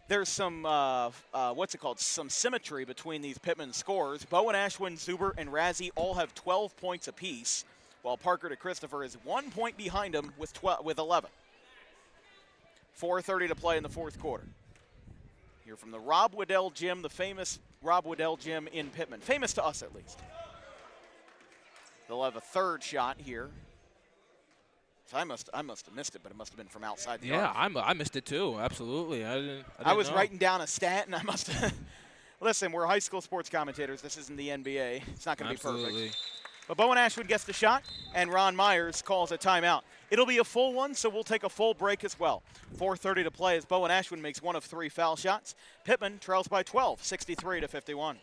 what's it called? Some symmetry between these Pitman scores. Bowen Ashwin, Zuber, and Razzie all have 12 points apiece, while Parker to Christopher is 1 point behind him with 11. 4:30 to play in the fourth quarter. Here from the Rob Waddell Gym, the famous Rob Waddell Gym in Pitman. Famous to us, at least. They'll have a third shot here. So I must have missed it, but it must have been from outside the arc. Yeah, I missed it too. Absolutely. I was writing down a stat, and I must have. Listen, we're high school sports commentators. This isn't the NBA. It's not going to be perfect. But Bowen Ashwood gets the shot, and Ron Myers calls a timeout. It'll be a full one, so we'll take a full break as well. 4:30 to play as Bowen Ashwood makes 1 of 3 foul shots. Pitman trails by 12, 63-51.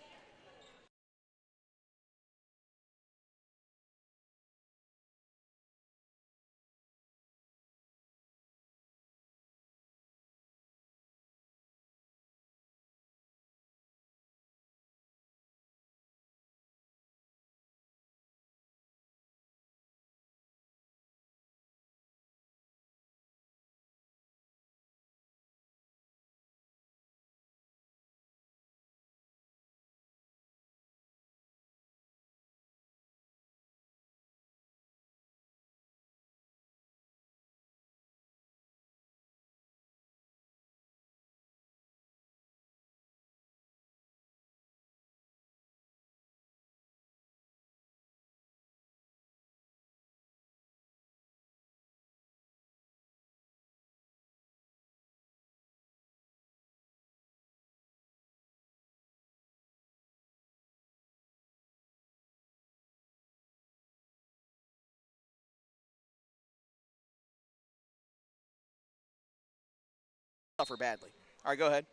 Suffer badly. All right, go ahead.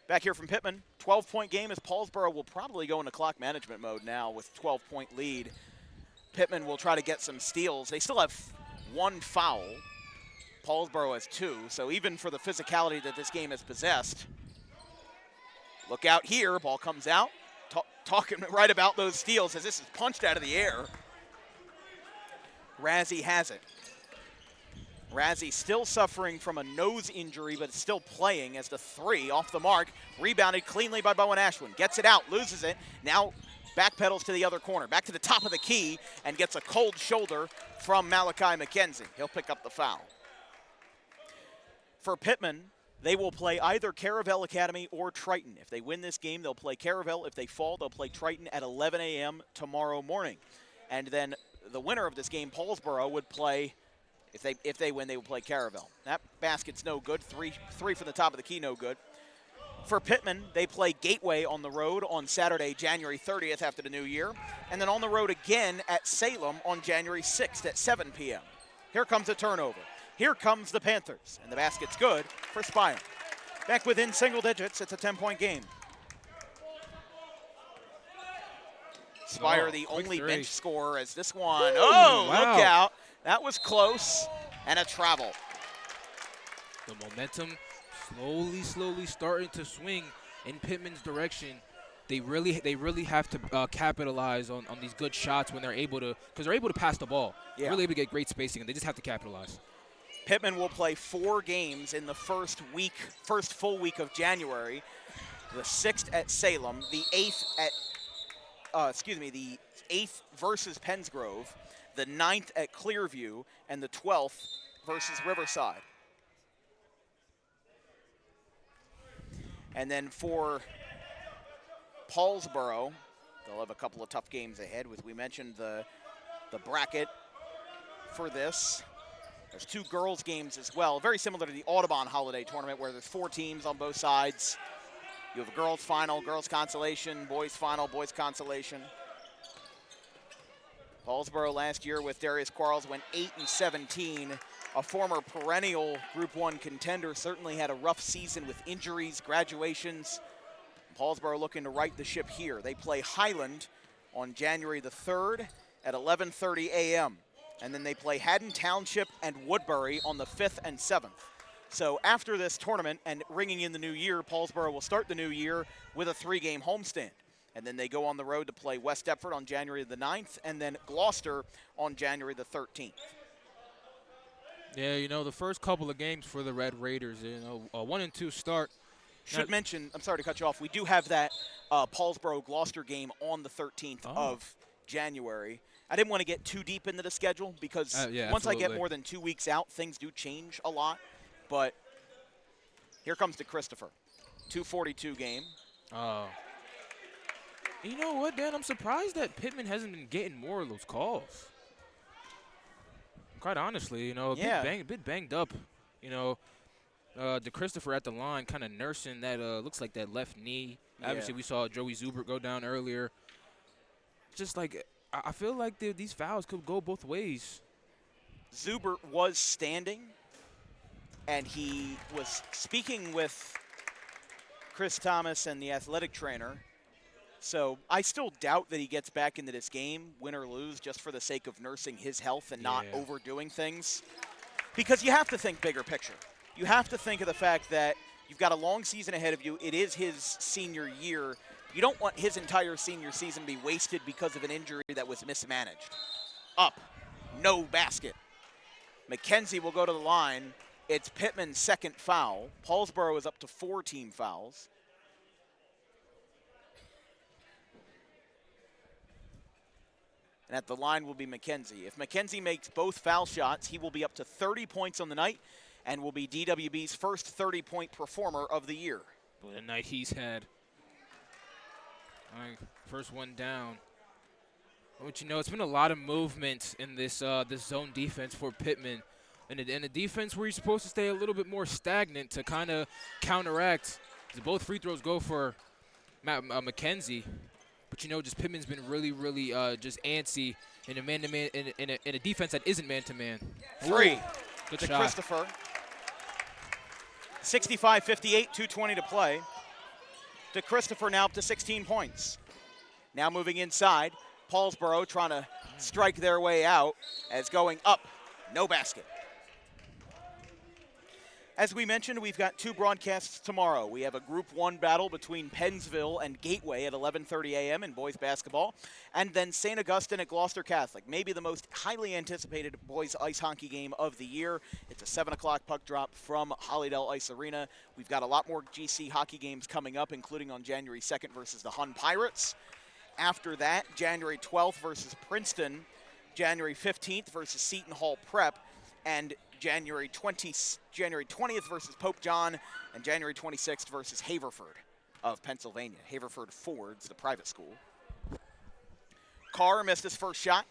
Back here from Pitman, 12-point game as Paulsboro will probably go into clock management mode now with 12-point lead. Pitman will try to get some steals. They still have 1 foul. Paulsboro has 2, so even for the physicality that this game has possessed, look out here. Ball comes out. Talking right about those steals as this is punched out of the air. Razzie has it. Razzie still suffering from a nose injury, but still playing as the 3 off the mark. Rebounded cleanly by Bowen Ashwin. Gets it out, loses it. Now backpedals to the other corner. Back to the top of the key and gets a cold shoulder from Malachi McKenzie. He'll pick up the foul. For Pitman, they will play either Caravel Academy or Triton. If they win this game, they'll play Caravel. If they fall, they'll play Triton at 11 a.m. tomorrow morning. And then the winner of this game, Paulsboro, would play. If they win, they will play Caravel. That basket's no good. Three from the top of the key, no good. For Pitman, they play Gateway on the road on Saturday, January 30th after the new year. And then on the road again at Salem on January 6th at 7 p.m. Here comes a turnover. Here comes the Panthers. And the basket's good for Spire. Back within single digits, it's a 10-point game. Spire, the only bench scorer as this one. Oh, wow. Look out. That was close, and a travel. The momentum slowly starting to swing in Pittman's direction, they really have to capitalize on these good shots when they're able to, because they're able to pass the ball. Yeah. Really able to get great spacing, and they just have to capitalize. Pitman will play 4 games in the first full week of January. The 6th at Salem, the 8th the 8th versus Pennsgrove, the 9th at Clearview, and the 12th versus Riverside. And then for Paulsboro, they'll have a couple of tough games ahead. We mentioned the bracket for this. There's 2 girls games as well, very similar to the Audubon Holiday Tournament where there's 4 teams on both sides. You have a girls final, girls consolation, boys final, boys consolation. Paulsboro last year with Darius Quarles went 8-17. A former perennial Group 1 contender, certainly had a rough season with injuries, graduations. Paulsboro looking to right the ship here. They play Highland on January the 3rd at 11:30 a.m. And then they play Haddon Township and Woodbury on the 5th and 7th. So after this tournament and ringing in the new year, Paulsboro will start the new year with a 3-game homestand. And then they go on the road to play West Deptford on January the 9th and then Gloucester on January the 13th. Yeah, the first couple of games for the Red Raiders, a 1-2 start. Should mention, I'm sorry to cut you off, we do have that Paulsboro-Gloucester game on the 13th of January. I didn't want to get too deep into the schedule because once I get more than 2 weeks out, things do change a lot. But here comes the Christopher. 2:42 game. You know what, Dan? I'm surprised that Pitman hasn't been getting more of those calls. Quite honestly, a bit banged up. De Christopher at the line kind of nursing that, looks like that left knee. Yeah. Obviously, we saw Joey Zubert go down earlier. Just like, I feel like these fouls could go both ways. Zubert was standing, and he was speaking with Chris Thomas and the athletic trainer. So I still doubt that he gets back into this game, win or lose, just for the sake of nursing his health and not overdoing things. Because you have to think bigger picture. You have to think of the fact that you've got a long season ahead of you. It is his senior year. You don't want his entire senior season to be wasted because of an injury that was mismanaged. Up, no basket. McKenzie will go to the line. It's Pitman's second foul. Paulsboro is up to 4 team fouls. And at the line will be McKenzie. If McKenzie makes both foul shots, he will be up to 30 points on the night and will be DWB's first 30-point performer of the year. What a night he's had. All right, first one down. But it's been a lot of movement in this zone defense for Pitman. And a defense where you're supposed to stay a little bit more stagnant to kind of counteract. Both free throws go for McKenzie. But just Pitman's been really, really just antsy in a man-to-man in a defense that isn't man-to-man. 3. Good to shot. Christopher. 65-58, 2:20 to play. To Christopher now up to 16 points. Now moving inside. Paulsboro trying to strike their way out as going up. No basket. As we mentioned, we've got 2 broadcasts tomorrow. We have a Group 1 battle between Pennsville and Gateway at 11:30 a.m. in boys basketball, and then St. Augustine at Gloucester Catholic, maybe the most highly anticipated boys ice hockey game of the year. It's a 7 o'clock puck drop from Hollydale Ice Arena. We've got a lot more GC hockey games coming up, including on January 2nd versus the Hun Pirates. After that, January 12th versus Princeton, January 15th versus Seton Hall Prep, and January 20th versus Pope John, and January 26th versus Haverford of Pennsylvania. Haverford Fords, the private school. Carr missed his first shot.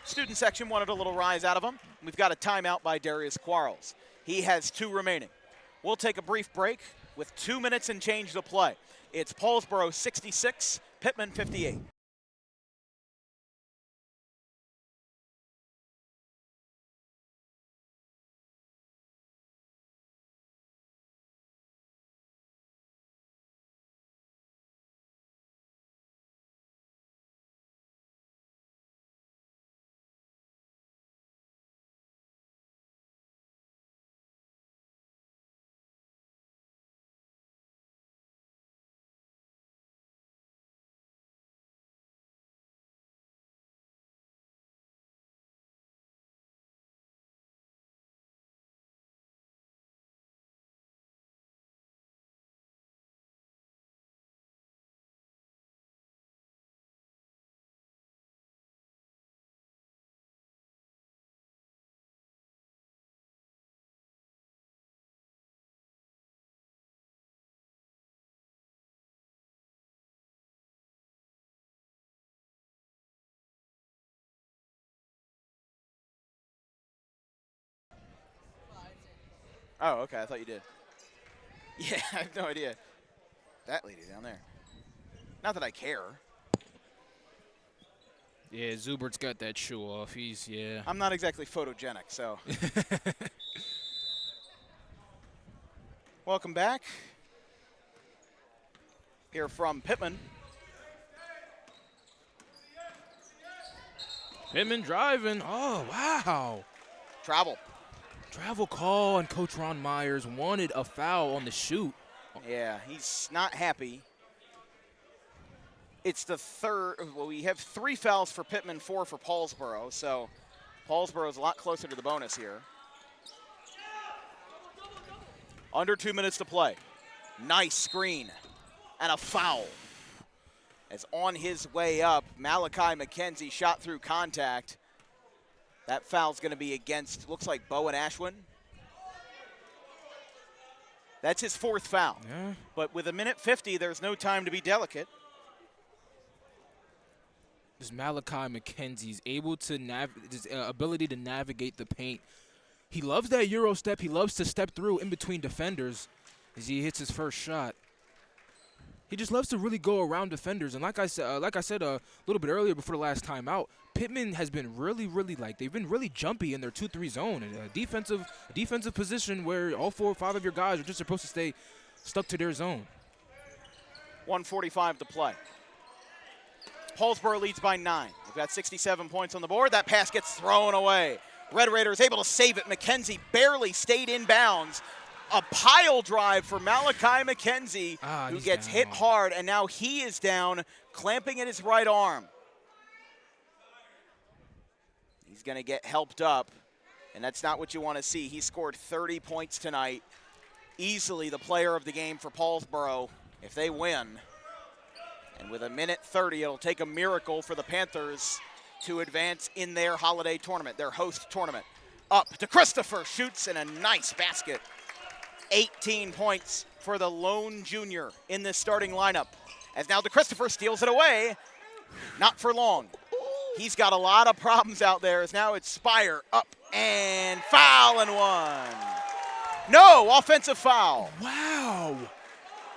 Student section wanted a little rise out of him. We've got a timeout by Darius Quarles. He has 2 remaining. We'll take a brief break with 2 minutes and change to play. It's Paulsboro 66, Pitman 58. Oh, okay. I thought you did. Yeah, I have no idea. That lady down there. Not that I care. Yeah, Zubert's got that shoe off. Yeah. I'm not exactly photogenic, so. Welcome back. Here from Pitman. Pitman driving. Oh, wow. Travel. Travel call, and Coach Ron Myers wanted a foul on the shoot. Yeah, he's not happy. It's the third. Well, we have 3 fouls for Pitman, 4 for Paulsboro. So Paulsboro's a lot closer to the bonus here. Under 2 minutes to play. Nice screen and a foul. As on his way up, Malachi McKenzie shot through contact. That foul's going to be against, looks like Bowen Ashwin. That's his 4th foul. Yeah. But with 1:50, there's no time to be delicate. This Malachi McKenzie's able to his ability to navigate the paint. He loves that Euro step. He loves to step through in between defenders as he hits his first shot. He just loves to really go around defenders. And like I said a little bit earlier before the last time out, Pitman has been really, they've been really jumpy in their 2-3 zone. And a defensive position where all 4 or 5 of your guys are just supposed to stay stuck to their zone. 1:45 to play. Paulsboro leads by 9. We've got 67 points on the board. That pass gets thrown away. Red Raiders able to save it. McKenzie barely stayed in bounds. A pile drive for Malachi McKenzie, who gets hit hard, and now he is down, clamping at his right arm. He's going to get helped up, and that's not what you want to see. He scored 30 points tonight. Easily the player of the game for Paulsboro if they win. And with 1:30, it'll take a miracle for the Panthers to advance in their holiday tournament, their host tournament. Up to Christopher, shoots in a nice basket. 18 points for the lone junior in this starting lineup. As now DeChristopher steals it away. Not for long. He's got a lot of problems out there as now it's Spire up and foul and 1. No, offensive foul. Wow.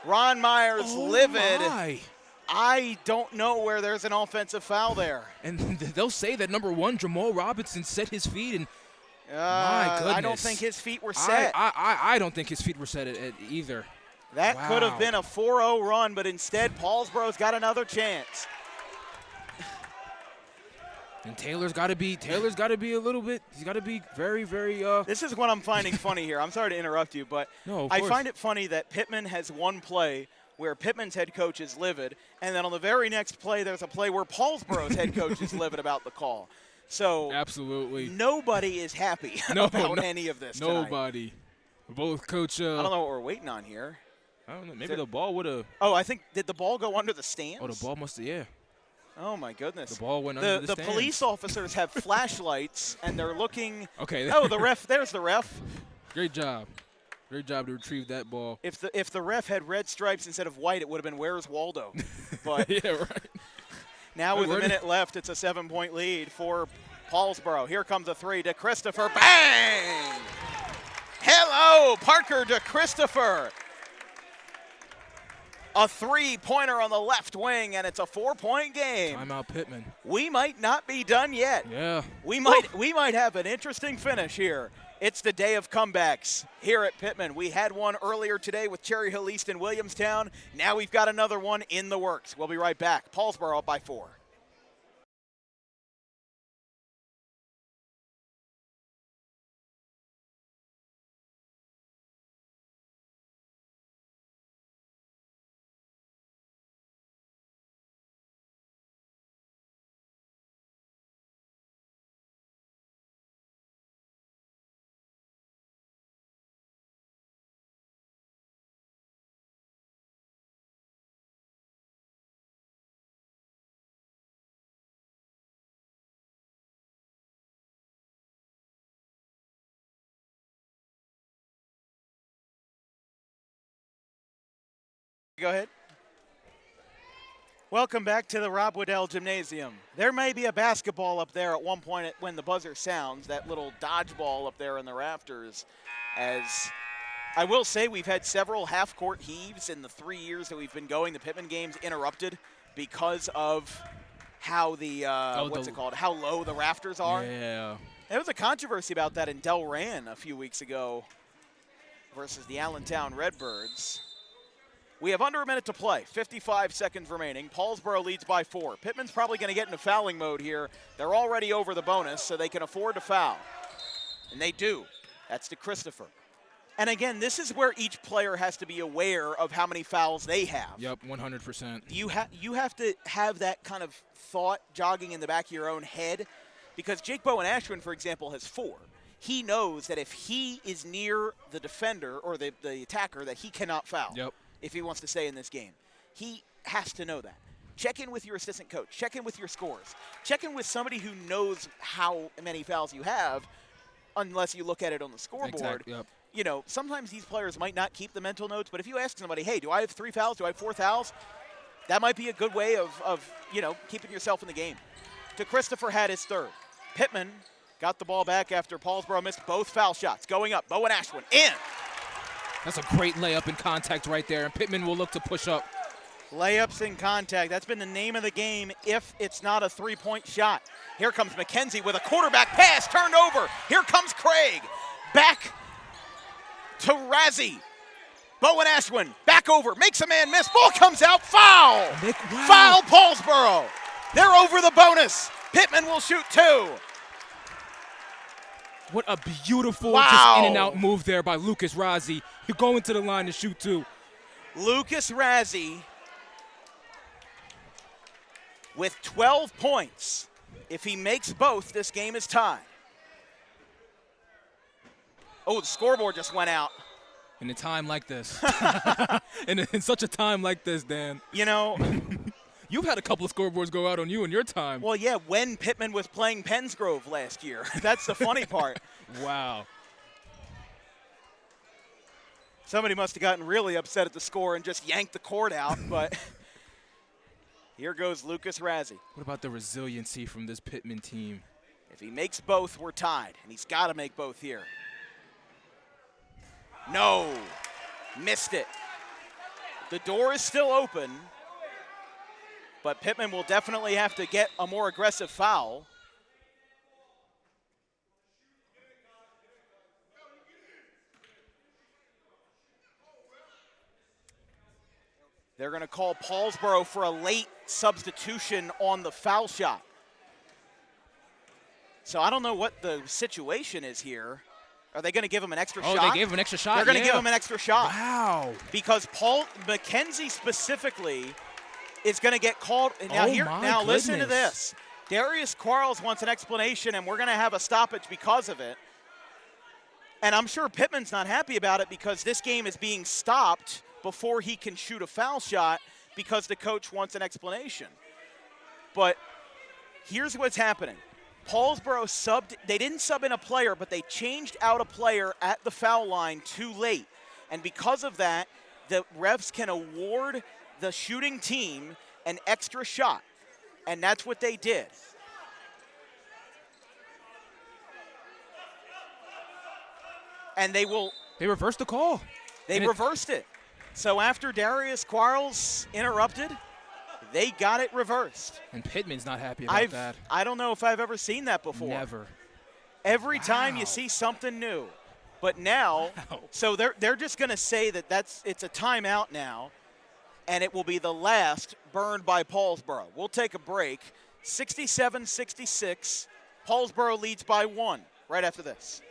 Ron Myers livid. My. I don't know where there's an offensive foul there. And they'll say that number 1, Jamal Robinson, set his feet, and my goodness. I don't think his feet were set. I don't think his feet were set either. That could have been a 4-0 run, but instead Paulsboro's got another chance. And Taylor's got to be a little bit. He's got to be very, very. This is what I'm finding funny here. I'm sorry to interrupt you, but no, I find it funny that Pitman has one play where Pittman's head coach is livid, and then on the very next play, there's a play where Paulsboro's head coach is livid about the call. So absolutely, nobody is happy about any of this. Nobody. Tonight. Both coach. I don't know what we're waiting on here. I don't know. Maybe the ball would have. Oh, I think did the ball go under the stands? Oh, the ball must have. Yeah. Oh my goodness. The ball went under the stands. The police officers have flashlights and they're looking. Okay. Oh, the ref. There's the ref. Great job. Great job to retrieve that ball. If the ref had red stripes instead of white, it would have been Where's Waldo. But yeah, right. Now with a minute left, it's a 7-point lead for Paulsboro. Here comes a 3 to Christopher. Bang! Hello, Parker to Christopher. A 3-pointer on the left wing, and it's a 4-point game. Timeout, Pitman. We might not be done yet. Yeah. We might have an interesting finish here. It's the day of comebacks here at Pitman. We had one earlier today with Cherry Hill East and Williamstown. Now we've got another one in the works. We'll be right back. Paulsboro up by 4. Go ahead. Welcome back to the Rob Waddell Gymnasium. There may be a basketball up there at one point when the buzzer sounds, that little dodgeball up there in the rafters, as I will say we've had several half-court heaves in the 3 years that we've been going. The Pitman games interrupted because of how the, how low the rafters are. Yeah. There was a controversy about that in Delran a few weeks ago versus the Allentown Redbirds. We have under a minute to play, 55 seconds remaining. Paulsboro leads by 4. Pitman's probably going to get into fouling mode here. They're already over the bonus, so they can afford to foul. And they do. That's to Christopher. And again, this is where each player has to be aware of how many fouls they have. Yep, 100%. You have to have that kind of thought jogging in the back of your own head, because Jake Bowen Ashwin, for example, has 4. He knows that if he is near the defender or the attacker, that he cannot foul. Yep. If he wants to stay in this game. He has to know that. Check in with your assistant coach. Check in with your scores. Check in with somebody who knows how many fouls you have, unless you look at it on the scoreboard. Exactly. Yep. You know, sometimes these players might not keep the mental notes, but if you ask somebody, hey, do I have 3 fouls? Do I have 4 fouls? That might be a good way of keeping yourself in the game. To Christopher had his 3rd. Pitman got the ball back after Paulsboro missed both foul shots. Going up, Bowen Ashwin in. That's a great layup in contact right there, and Pitman will look to push up. Layups in contact. That's been the name of the game if it's not a 3-point shot. Here comes McKenzie with a quarterback pass turned over. Here comes Craig. Back to Razzie. Bowen Ashwin back over, makes a man miss. Ball comes out, foul. Wow. Foul Paulsboro. They're over the bonus. Pitman will shoot 2. What a beautiful Wow. just in and out move there by Lucas Razzie. You're going to the line to shoot 2. Lucas Razzie with 12 points. If he makes both, this game is tied. Oh, the scoreboard just went out. In a time like this. in such a time like this, Dan. You know. You've had a couple of scoreboards go out on you in your time. Well, yeah, when Pitman was playing Pensgrove last year. That's the funny part. Wow. Somebody must have gotten really upset at the score and just yanked the cord out, but here goes Lucas Razzie. What about the resiliency from this Pitman team? If he makes both, we're tied, and he's got to make both here. No, missed it. The door is still open, but Pitman will definitely have to get a more aggressive foul. They're going to call Paulsboro for a late substitution on the foul shot. So I don't know what the situation is here. Are they going to give him an extra shot? Oh, they gave him an extra shot. They're going to give him an extra shot. Wow. Because McKenzie specifically is going to get called. Now listen to this. Darius Quarles wants an explanation, and we're going to have a stoppage because of it. And I'm sure Pitman's not happy about it because this game is being stopped before he can shoot a foul shot because the coach wants an explanation. But here's what's happening. Paulsboro subbed. They didn't sub in a player, but they changed out a player at the foul line too late. And because of that, the refs can award the shooting team an extra shot. And that's what they did. And they reversed the call. They reversed it. So after Darius Quarles interrupted, they got it reversed. And Pitman's not happy about that. I don't know if I've ever seen that before. Never. Every time you see something new. But now, so they're just going to say that it's a timeout now, and it will be the last burned by Paulsboro. We'll take a break. 67-66. Paulsboro leads by 1 right after this.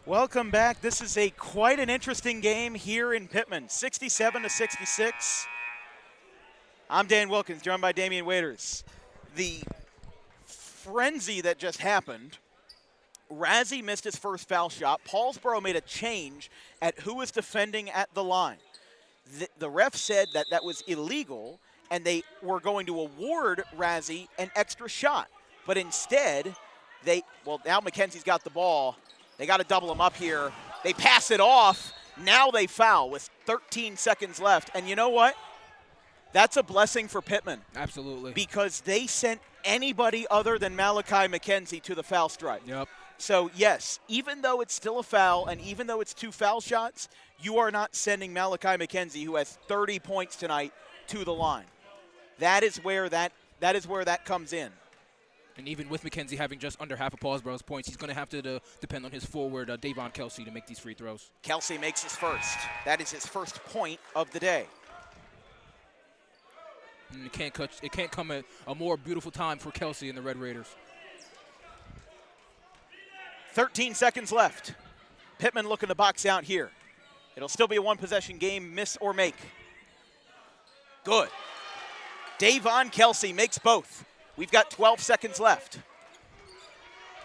Welcome back. This is quite an interesting game here in Pitman. 67-66. I'm Dan Wilkins, joined by Damian Waiters. The frenzy that just happened, Razzie missed his first foul shot. Paulsboro made a change at who was defending at the line. The ref said that that was illegal, and they were going to award Razzie an extra shot. But instead, now McKenzie's got the ball. They got to double him up here. They pass it off. Now they foul with 13 seconds left. And you know what? That's a blessing for Pitman. Absolutely. Because they sent anybody other than Malachi McKenzie to the foul stripe. Yep. So, yes, even though it's still a foul and even though it's 2 foul shots, you are not sending Malachi McKenzie, who has 30 points tonight, to the line. That is where that comes in. And even with McKenzie having just under half of Paulsboro's points, he's going to have to depend on his forward, Davon Kelsey, to make these free throws. Kelsey makes his first. That is his first point of the day. And it can't come at a more beautiful time for Kelsey and the Red Raiders. 13 seconds left. Pitman looking to box out here. It'll still be a one-possession game, miss or make. Good. Davon Kelsey makes both. We've got 12 seconds left.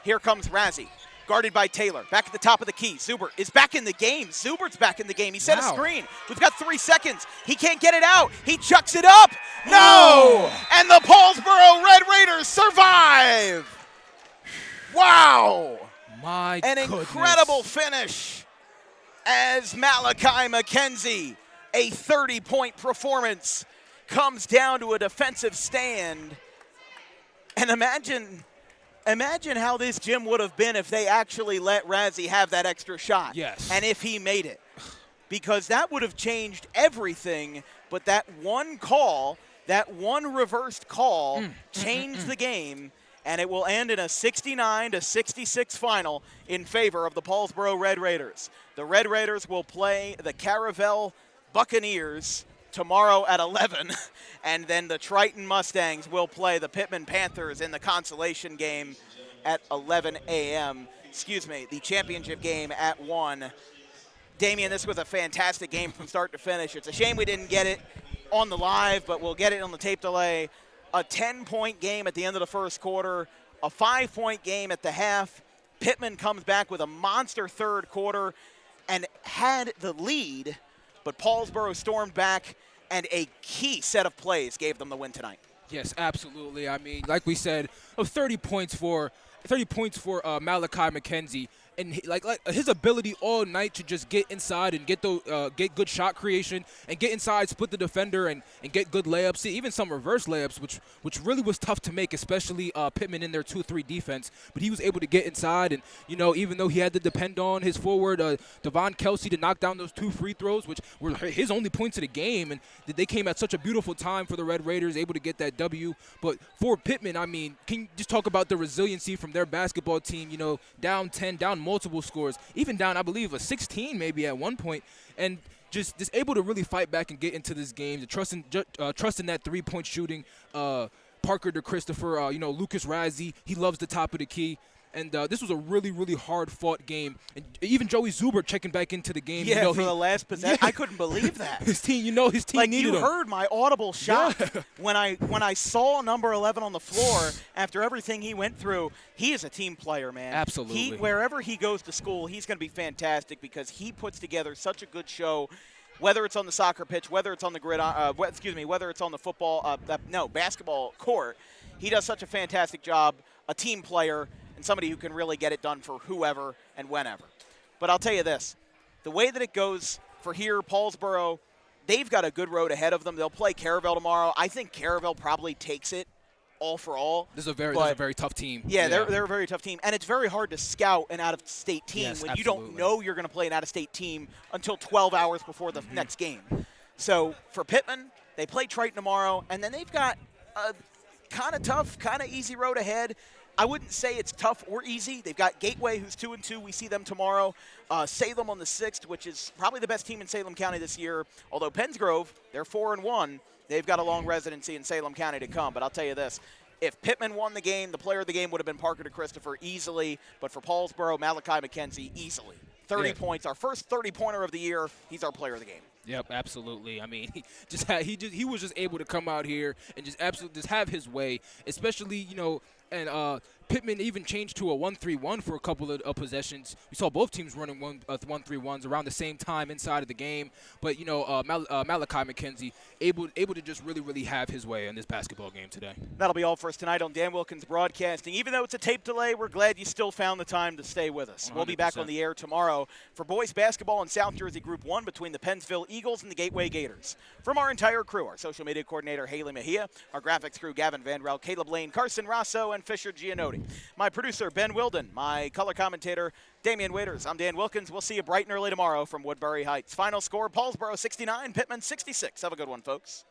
Here comes Razzie, guarded by Taylor. Back at the top of the key. Zubert is back in the game. Zubert's back in the game. He set a screen. We've got 3 seconds. He can't get it out. He chucks it up. No! And the Paulsboro Red Raiders survive. Wow. My An goodness. incredible finish as Malachi McKenzie, a 30-point performance, comes down to a defensive stand. And imagine how this gym would have been if they actually let Razzie have that extra shot. Yes. And if he made it. Because that would have changed everything, but that one call, that one reversed call changed the game, and it will end in a 69-66 final in favor of the Paulsboro Red Raiders. The Red Raiders will play the Caravelle Buccaneers tomorrow at 11, and then the Triton Mustangs will play the Pitman Panthers in the consolation game at 11 a.m. The championship game at 1. Damian, this was a fantastic game from start to finish. It's a shame we didn't get it on the live, but we'll get it on the tape delay. A 10-point game at the end of the first quarter, a 5-point game at the half. Pitman comes back with a monster third quarter and had the lead, but Paulsboro stormed back, and a key set of plays gave them the win tonight. Yes, absolutely. I mean, like we said, 30 points for Malachi McKenzie. And his ability all night to just get inside and get good shot creation and get inside, split the defender, and get good layups. See, even some reverse layups, which really was tough to make, especially Pitman in their 2-3 defense. But he was able to get inside, and even though he had to depend on his forward Davon Kelsey to knock down those 2 free throws, which were his only points of the game, and they came at such a beautiful time for the Red Raiders, able to get that W. But for Pitman, I mean, can you just talk about the resiliency from their basketball team? Down 10, down multiple scores, even down, I believe, a 16 maybe at one point, and just able to really fight back and get into this game, trusting that 3-point shooting. Parker to Christopher, Lucas Razzie, he loves the top of the key. And this was a really, really hard-fought game. And even Joey Zubert checking back into the game. Yeah, for the last possession. Yeah. I couldn't believe that. His team needed him. You heard my audible shock when I saw number 11 on the floor after everything he went through. He is a team player, man. Absolutely. Wherever he goes to school, he's going to be fantastic because he puts together such a good show. Whether it's on the soccer pitch, whether it's on the whether it's on the basketball court, he does such a fantastic job. A team player. And somebody who can really get it done for whoever and whenever. But I'll tell you this, the way that it goes for here, Paulsboro, they've got a good road ahead of them. They'll play Caravelle tomorrow. I think Caravelle probably takes it all for all. This is a very tough team. Yeah, they're a very tough team. And it's very hard to scout an out-of-state team when you don't know you're going to play an out-of-state team until 12 hours before the next game. So for Pitman, they play Triton tomorrow, and then they've got a kind of tough, kind of easy road ahead. I wouldn't say it's tough or easy. They've got Gateway, who's 2-2. We see them tomorrow. Salem on the 6th, which is probably the best team in Salem County this year. Although Pennsgrove, they're 4-1. They've got a long residency in Salem County to come. But I'll tell you this. If Pitman won the game, the player of the game would have been Parker to Christopher easily. But for Paulsboro, Malachi McKenzie easily. 30 points. Our first 30-pointer of the year. He's our player of the game. Yep, absolutely. I mean, he was just able to come out here and just absolutely just have his way, especially, you know, and Pitman even changed to a 1-3-1 for a couple of possessions. We saw both teams running 1-3-1s around the same time inside of the game. But, you know, Malachi McKenzie able to just really have his way in this basketball game today. That'll be all for us tonight on Dan Wilkins Broadcasting. Even though it's a tape delay, we're glad you still found the time to stay with us. 100%. We'll be back on the air tomorrow for boys basketball in South Jersey Group 1 between the Pennsville Eagles and the Gateway Gators. From our entire crew, our social media coordinator, Haley Mejia, our graphics crew, Gavin Vandrell, Caleb Lane, Carson Rosso, and Fisher Gianotti. My producer, Ben Wilden. My color commentator, Damian Waiters. I'm Dan Wilkins. We'll see you bright and early tomorrow from Woodbury Heights. Final score, Paulsboro 69, Pitman 66. Have a good one, folks.